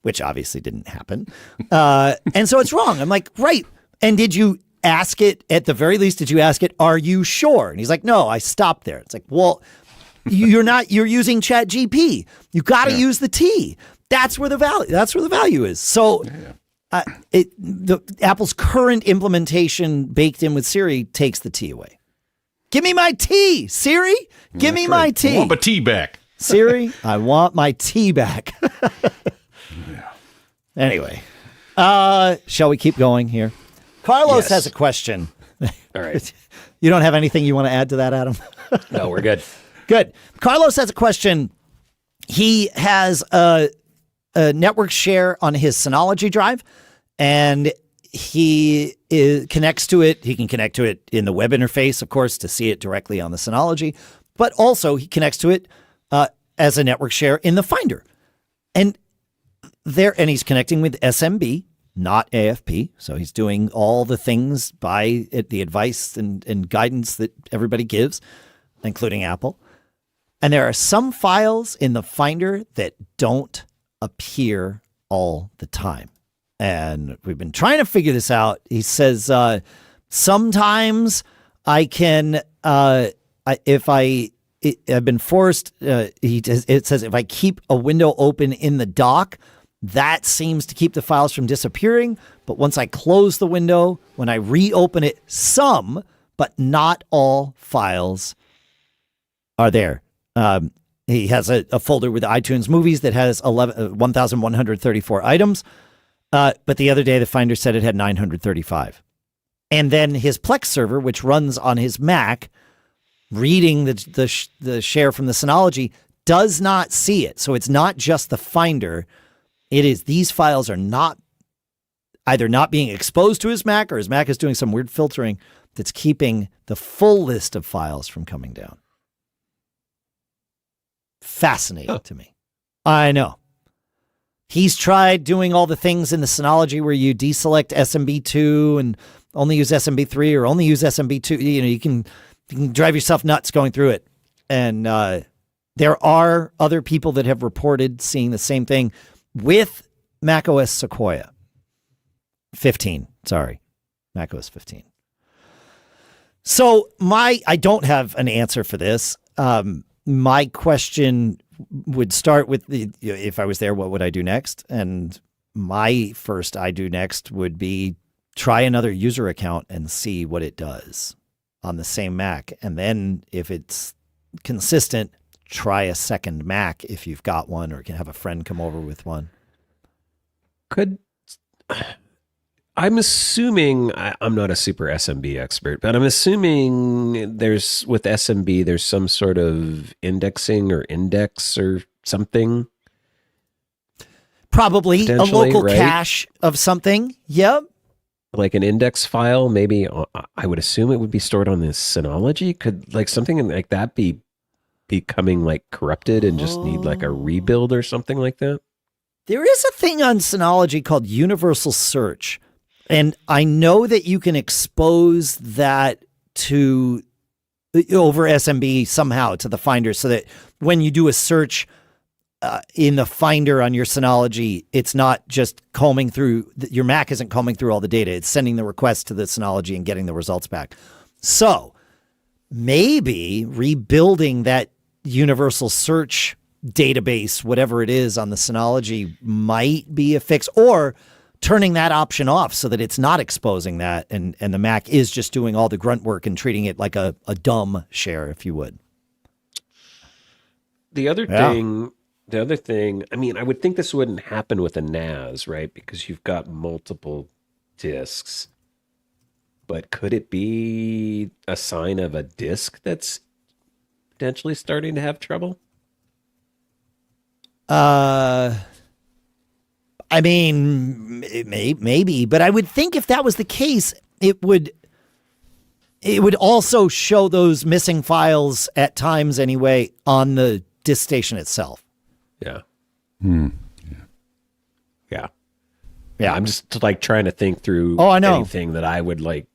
which obviously didn't happen. And so it's wrong. I'm like, right. And did you ask it, at the very least, did you ask it, are you sure? And he's like, no, I stopped there. It's like, well, you're using ChatGPT. You got to use the T. That's where the value is. So Apple's current implementation baked in with Siri takes the T away. Give me my T, Siri. Give me my T. I want my T back. Siri, I want my T back. Anyway, shall we keep going here? Carlos has a question. All right. You don't have anything you want to add to that, Adam? No, we're good. Good. Carlos has a question. He has a network share on his Synology drive, and he connects to it. He can connect to it in the web interface, of course, to see it directly on the Synology, but also he connects to it as a network share in the Finder. And he's connecting with SMB, not AFP. So he's doing all the things by the advice and guidance that everybody gives, including Apple. And there are some files in the Finder that don't appear all the time. And we've been trying to figure this out. He says, sometimes I can, I've been forced, it says if I keep a window open in the dock, that seems to keep the files from disappearing. But once I close the window, when I reopen it, some, but not all files are there. He has a folder with iTunes movies that has 1,134 items. But the other day, the Finder said it had 935. And then his Plex server, which runs on his Mac, reading the share from the Synology, does not see it. So it's not just the Finder. It is these files are either not being exposed to his Mac, or his Mac is doing some weird filtering that's keeping the full list of files from coming down. Fascinating to me. I know. He's tried doing all the things in the Synology where you deselect SMB2 and only use SMB3 or only use SMB2. You can drive yourself nuts going through it. And there are other people that have reported seeing the same thing with macOS Sequoia 15. Sorry, macOS 15. So I don't have an answer for this. My question would start with if I was there, what would I do next? And my first I do next would be try another user account and see what it does on the same Mac. And then if it's consistent, try a second Mac if you've got one, or can have a friend come over with one. I'm assuming, I'm not a super SMB expert, but I'm assuming with SMB, there's some sort of indexing or index or something. Probably a local cache of something. Yep. Like an index file, maybe. I would assume it would be stored on this Synology. Could like something like that be becoming like corrupted and just need like a rebuild or something like that? There is a thing on Synology called Universal Search. And I know that you can expose that to over SMB somehow to the Finder, so that when you do a search in the Finder on your Synology, it's not just combing through, your Mac isn't combing through all the data. It's sending the request to the Synology and getting the results back. So maybe rebuilding that Universal Search database, whatever it is on the Synology, might be a fix, or turning that option off so that it's not exposing that, and the Mac is just doing all the grunt work and treating it like a dumb share, if you would. The other thing, I mean, I would think this wouldn't happen with a NAS, right? Because you've got multiple disks. But could it be a sign of a disk that's potentially starting to have trouble? I mean, maybe, but I would think if that was the case, it would also show those missing files at times anyway on the disk station itself. Yeah. Yeah. I'm just like trying to think through anything that I would like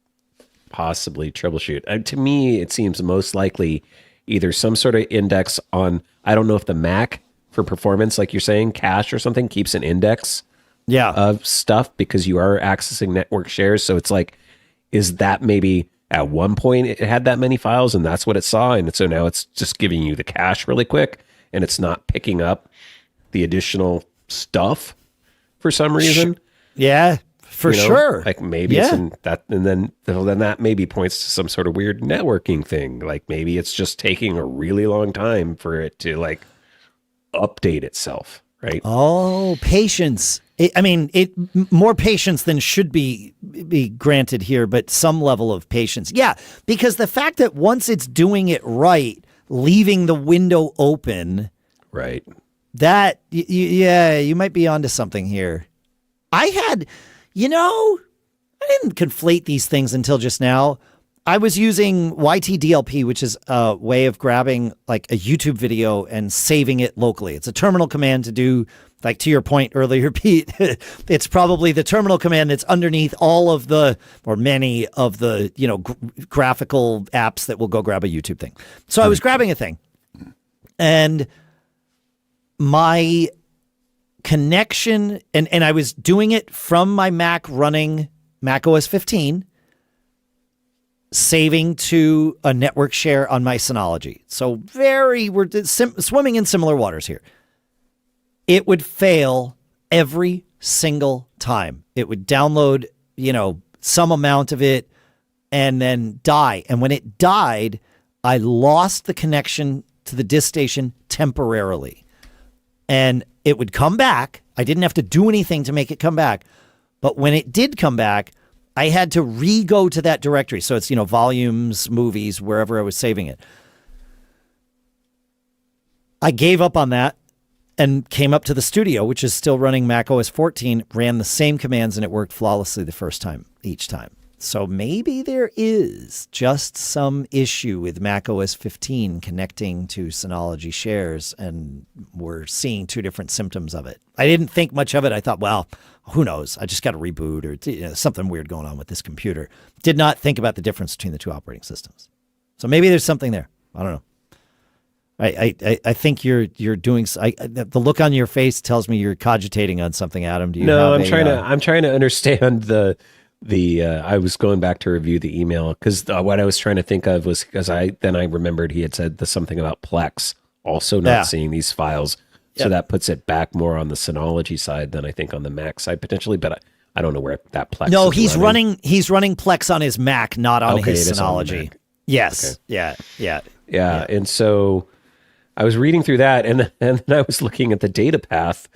possibly troubleshoot. To me, it seems most likely either some sort of index on, I don't know if the Mac for performance, like you're saying, cache or something, keeps an index of stuff because you are accessing network shares. So it's like, is that maybe at one point it had that many files and that's what it saw, and so now it's just giving you the cache really quick and it's not picking up the additional stuff for some reason? Yeah, for sure. Like maybe it's in that, and then that maybe points to some sort of weird networking thing. Like maybe it's just taking a really long time for it to like update itself, right? Oh, patience. More patience than should be granted here, but some level of patience. Yeah, because the fact that once it's doing it right, leaving the window open, right? That, you might be onto something here. I didn't conflate these things until just now. I was using YTDLP, which is a way of grabbing like a YouTube video and saving it locally. It's a terminal command to do, like to your point earlier, Pete, it's probably the terminal command that's underneath all of the, or many of the, graphical apps that will go grab a YouTube thing. So I was grabbing a thing, and my connection, and I was doing it from my Mac running Mac OS 15, saving to a network share on my Synology. So we're swimming in similar waters here. It would fail every single time. It would download, some amount of it and then die. And when it died, I lost the connection to the disk station temporarily. And it would come back. I didn't have to do anything to make it come back. But when it did come back, I had to re-go to that directory. So it's, volumes, movies, wherever I was saving it. I gave up on that and came up to the studio, which is still running Mac OS 14, ran the same commands, and it worked flawlessly the first time, each time. So maybe there is just some issue with Mac OS 15 connecting to Synology shares, and we're seeing two different symptoms of it. I didn't think much of it. I thought, well, who knows? I just got to reboot, or something weird going on with this computer. Did not think about the difference between the two operating systems. So maybe there's something there. I don't know. I think you're doing. The look on your face tells me you're cogitating on something, Adam. Do you? No, I'm trying to understand I was going back to review the email because what I was trying to think of was because I remembered he had said something about Plex also not seeing these files. So that puts it back more on the Synology side than I think on the Mac side potentially, but I don't know where that Plex No, is he's running Plex on his Mac, not on his Synology. Yes. Okay. Yeah. And so I was reading through that and then I was looking at the data path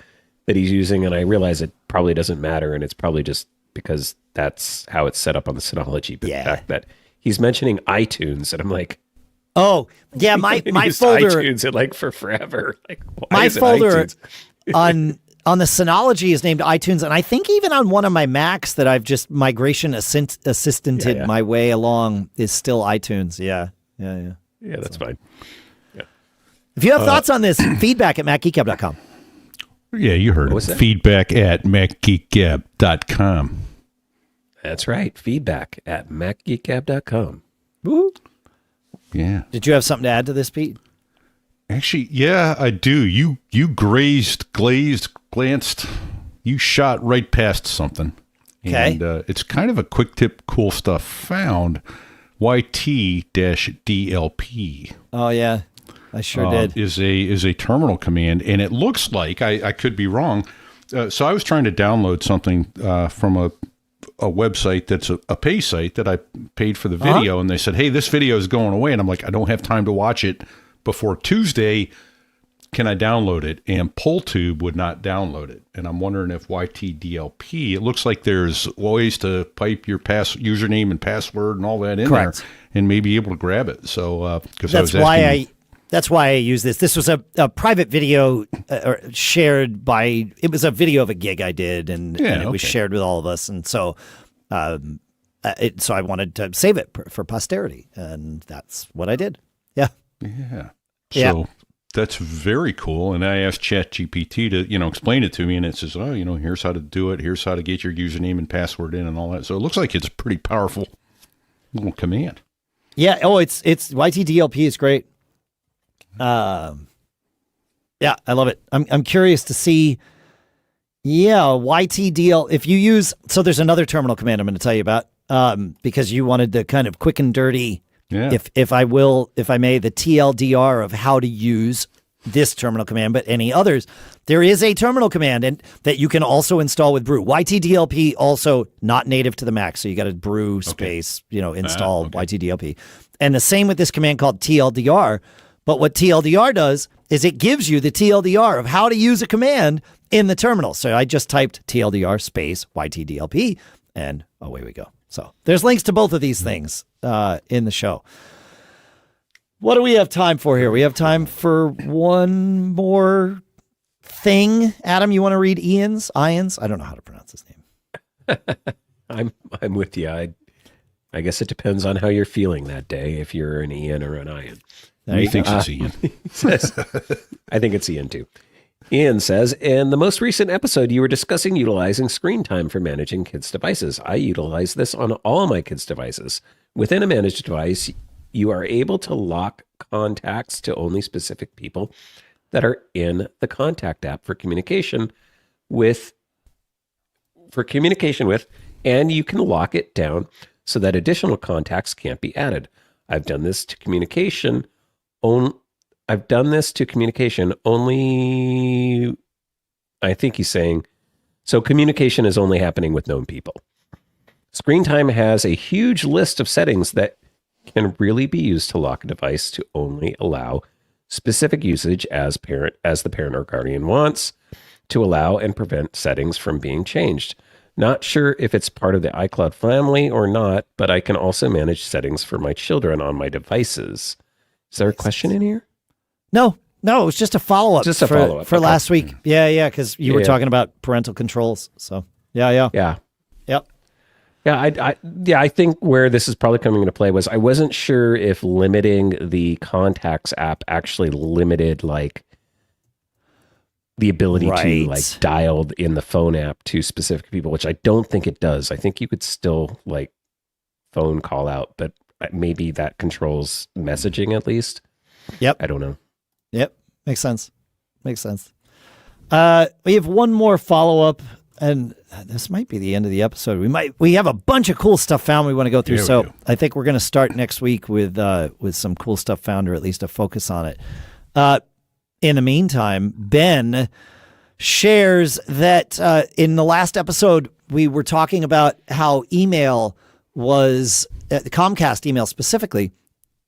that he's using and I realized it probably doesn't matter and it's probably just because that's how it's set up on the Synology. But the fact that he's mentioning iTunes and I'm like, oh, yeah, my folder iTunes for forever. My folder on the Synology is named iTunes, and I think even on one of my Macs that I've just migration assistanted my way along is still iTunes. Yeah, that's fine. Yeah. If you have thoughts on this, feedback at macgeekgab.com. Yeah, you heard it. Feedback at macgeekgab.com. That's right. Feedback at macgeekgab.com. Woo. Yeah. Did you have something to add to this, Pete? Actually, yeah, I do. You glanced, you shot right past something. Okay. And it's kind of a quick tip, cool stuff found. YT-DLP. Oh, yeah. I sure did. Is a terminal command, and it looks like, I could be wrong. So I was trying to download something from a website that's a pay site that I paid for the video, and they said, hey, this video is going away. And I'm like, I don't have time to watch it before Tuesday. Can I download it? And PullTube would not download it. And I'm wondering if YTDLP, it looks like there's ways to pipe your username and password and all that in there and maybe able to grab it. So, because that's why I use this. This was a private video shared by, it was a video of a gig I did, and it was shared with all of us. And so so I wanted to save it for posterity, and that's what I did. Yeah. Yeah. So that's very cool. And I asked ChatGPT to, explain it to me, and it says, oh, here's how to do it. Here's how to get your username and password in and all that. So it looks like it's a pretty powerful little command. Yeah. Oh, it's YTDLP is great. Yeah, I love it. I'm curious to see. Yeah, YTDL. If you use, so there's another terminal command I'm going to tell you about, because you wanted the kind of quick and dirty. Yeah. If I may, the TLDR of how to use this terminal command, but any others. There is a terminal command and that you can also install with brew. YTDLP also not native to the Mac, so you got to brew space, install YTDLP. And the same with this command called TLDR. But what TLDR does is it gives you the TLDR of how to use a command in the terminal. So I just typed TLDR space YTDLP, and away we go. So there's links to both of these things in the show. What do we have time for here? We have time for one more thing. Adam, you want to read Ian's? I don't know how to pronounce his name. I'm with you. I guess it depends on how you're feeling that day, if you're an Ian or an Ian. He thinks it's Ian. I think it's Ian too. Ian says, in the most recent episode, you were discussing utilizing screen time for managing kids' devices. I utilize this on all my kids' devices. Within a managed device, you are able to lock contacts to only specific people that are in the contact app for communication with, and you can lock it down so that additional contacts can't be added. I've done this to communication only, I think he's saying, so communication is only happening with known people. Screen time has a huge list of settings that can really be used to lock a device to only allow specific usage as the parent or guardian wants, to allow and prevent settings from being changed. Not sure if it's part of the iCloud family or not, but I can also manage settings for my children on my devices. Is there a question in here? No, it was just a follow-up. Just a follow-up for last week. Yeah, because you were talking about parental controls. So, yeah. Yep. Yeah, I think where this is probably coming into play was I wasn't sure if limiting the contacts app actually limited like the ability to like dial in the phone app to specific people, which I don't think it does. I think you could still like phone call out, but maybe that controls messaging at least. Yep. I don't know. Yep. Makes sense. We have one more follow-up And this might be the end of the episode. We have a bunch of cool stuff found we want to go through. Yeah, we So do. I think we're going to start next week with some cool stuff found, or at least a focus on it. In the meantime, Ben shares that in the last episode, we were talking about how email was, Comcast email specifically,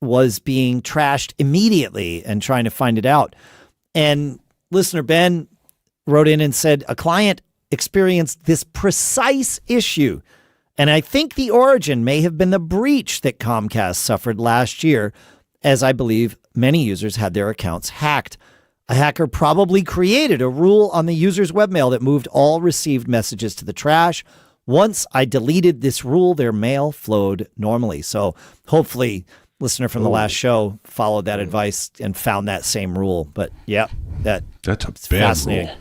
was being trashed immediately and trying to find it out. And listener Ben wrote in and said a client experienced this precise issue. And I think the origin may have been the breach that Comcast suffered last year, as I believe many users had their accounts hacked. A hacker probably created a rule on the user's webmail that moved all received messages to the trash. Once I deleted this rule, their mail flowed normally. So hopefully, listener from the last show followed that advice and found that same rule. But yeah, that's a bad fascinating. rule.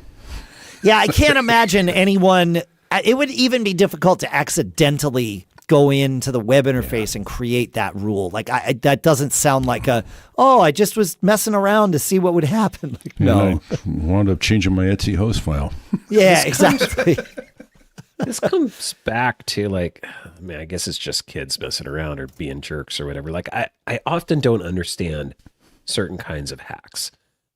Yeah, I can't imagine anyone. It would even be difficult to accidentally go into the web interface and create that rule. Like that doesn't sound like I just was messing around to see what would happen. Like, no. And I wound up changing my Etsy host file. Yeah, exactly. This comes back to like, I mean, I guess it's just kids messing around or being jerks or whatever. Like I often don't understand certain kinds of hacks.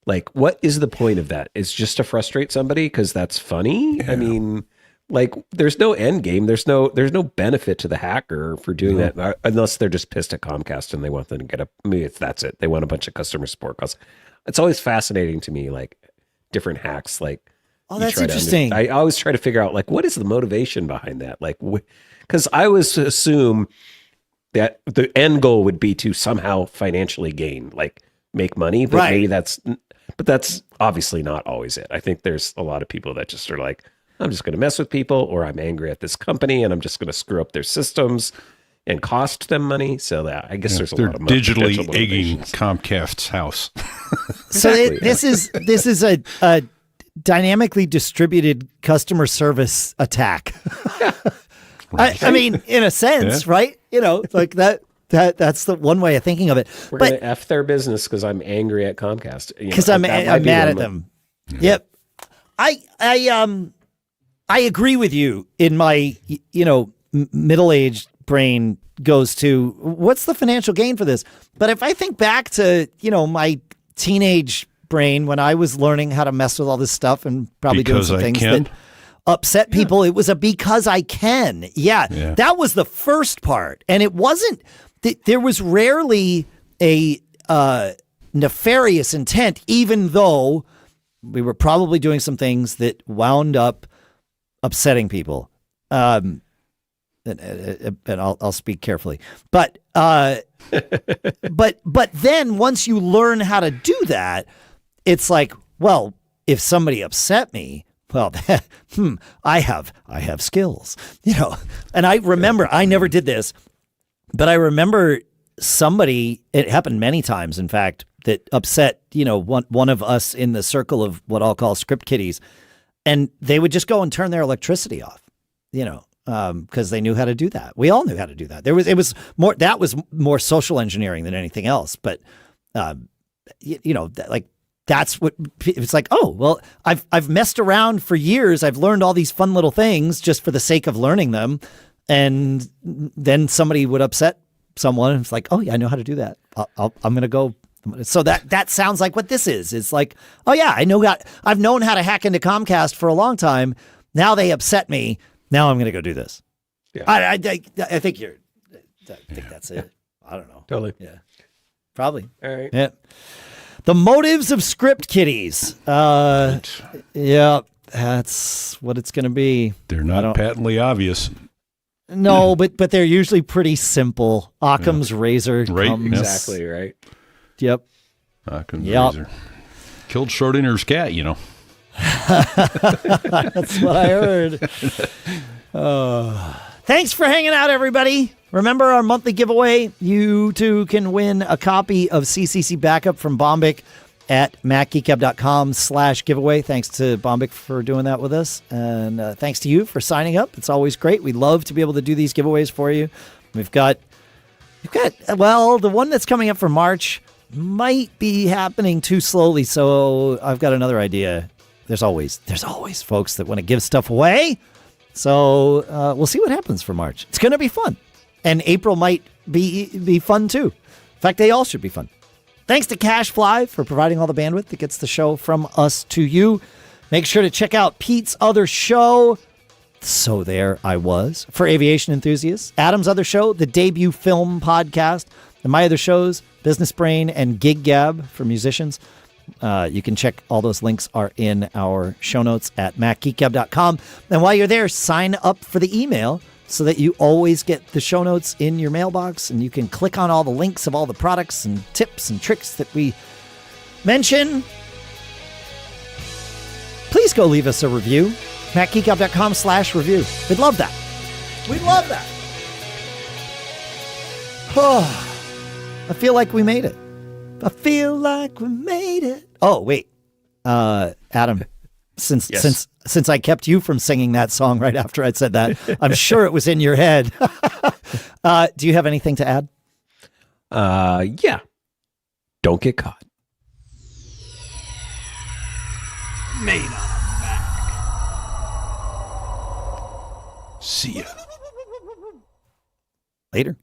Like, what is the point of that? It's just to frustrate somebody because that's funny. Yeah. I mean, like, there's no end game. There's no benefit to the hacker for doing that, unless they're just pissed at Comcast and they want them to get that's it. They want a bunch of customer support calls. It's always fascinating to me, like different hacks. Like, oh, that's interesting. I always try to figure out like what is the motivation behind that. Like, because I always assume that the end goal would be to somehow financially gain, like make money, but maybe that's obviously not always it. I think there's a lot of people that just are like, I'm just going to mess with people, or I'm angry at this company and I'm just going to screw up their systems and cost them money. So that I guess there's a lot of digitally egging Comcast's house. So this is a dynamically distributed customer service attack. Right. I mean, in a sense, right? You know, like that's the one way of thinking of it. We're going to F their business because I'm angry at Comcast. Because I'm mad at them. Yep. I agree with you. In my, middle-aged brain goes to, what's the financial gain for this? But if I think back to, my teenage brain when I was learning how to mess with all this stuff and probably doing some things that upset people, it was a because I can. Yeah, that was the first part. And it wasn't, there was rarely a nefarious intent, even though we were probably doing some things that wound up upsetting people. And I'll speak carefully. But then once you learn how to do that, it's like, well, if somebody upset me, well, I have skills, And I remember, I never did this, but I remember somebody, it happened many times, in fact, that upset, one of us in the circle of what I'll call script kiddies. And they would just go and turn their electricity off, because they knew how to do that. We all knew how to do that. That was more social engineering than anything else. But, that's what it's like. Oh, well, I've messed around for years. I've learned all these fun little things just for the sake of learning them. And then somebody would upset someone. And it's like, oh yeah, I know how to do that. I'm going to go. So that sounds like what this is. It's like, oh yeah, I've known how to hack into Comcast for a long time. Now they upset me. Now I'm going to go do this. Yeah. I think that's it. I don't know. Totally. Yeah. Probably. All right. Yeah. The motives of script kiddies. Yeah, that's what it's going to be. They're not patently obvious. No, but they're usually pretty simple. Occam's razor. Right. Exactly. Right. Yep. Occam's razor. Killed Schrodinger's cat, That's what I heard. Thanks for hanging out, everybody. Remember our monthly giveaway? You too can win a copy of CCC Backup from Bombich at macgeekgab.com/giveaway. Thanks to Bombich for doing that with us. And thanks to you for signing up. It's always great. We love to be able to do these giveaways for you. We've got, the one that's coming up for March might be happening too slowly. So I've got another idea. there's always folks that want to give stuff away. So we'll see what happens for March. It's going to be fun. And April might be fun too. In fact, they all should be fun. Thanks to CashFly for providing all the bandwidth that gets the show from us to you. Make sure to check out Pete's other show, So There I Was, for aviation enthusiasts. Adam's other show, the Debut Film Podcast. And my other shows, Business Brain and Gig Gab for musicians. You can check all those links are in our show notes at macgeekgab.com. And while you're there, sign up for the email so that you always get the show notes in your mailbox, and you can click on all the links of all the products and tips and tricks that we mention. Please go leave us a review. macgeekgab.com/review. We'd love that. We'd love that. Oh, I feel like we made it. I feel like we made it. Oh, wait. Adam, since I kept you from singing that song right after I said that, I'm sure it was in your head. Do you have anything to add? Yeah. Don't get caught. Made on a Mac. See ya. Later.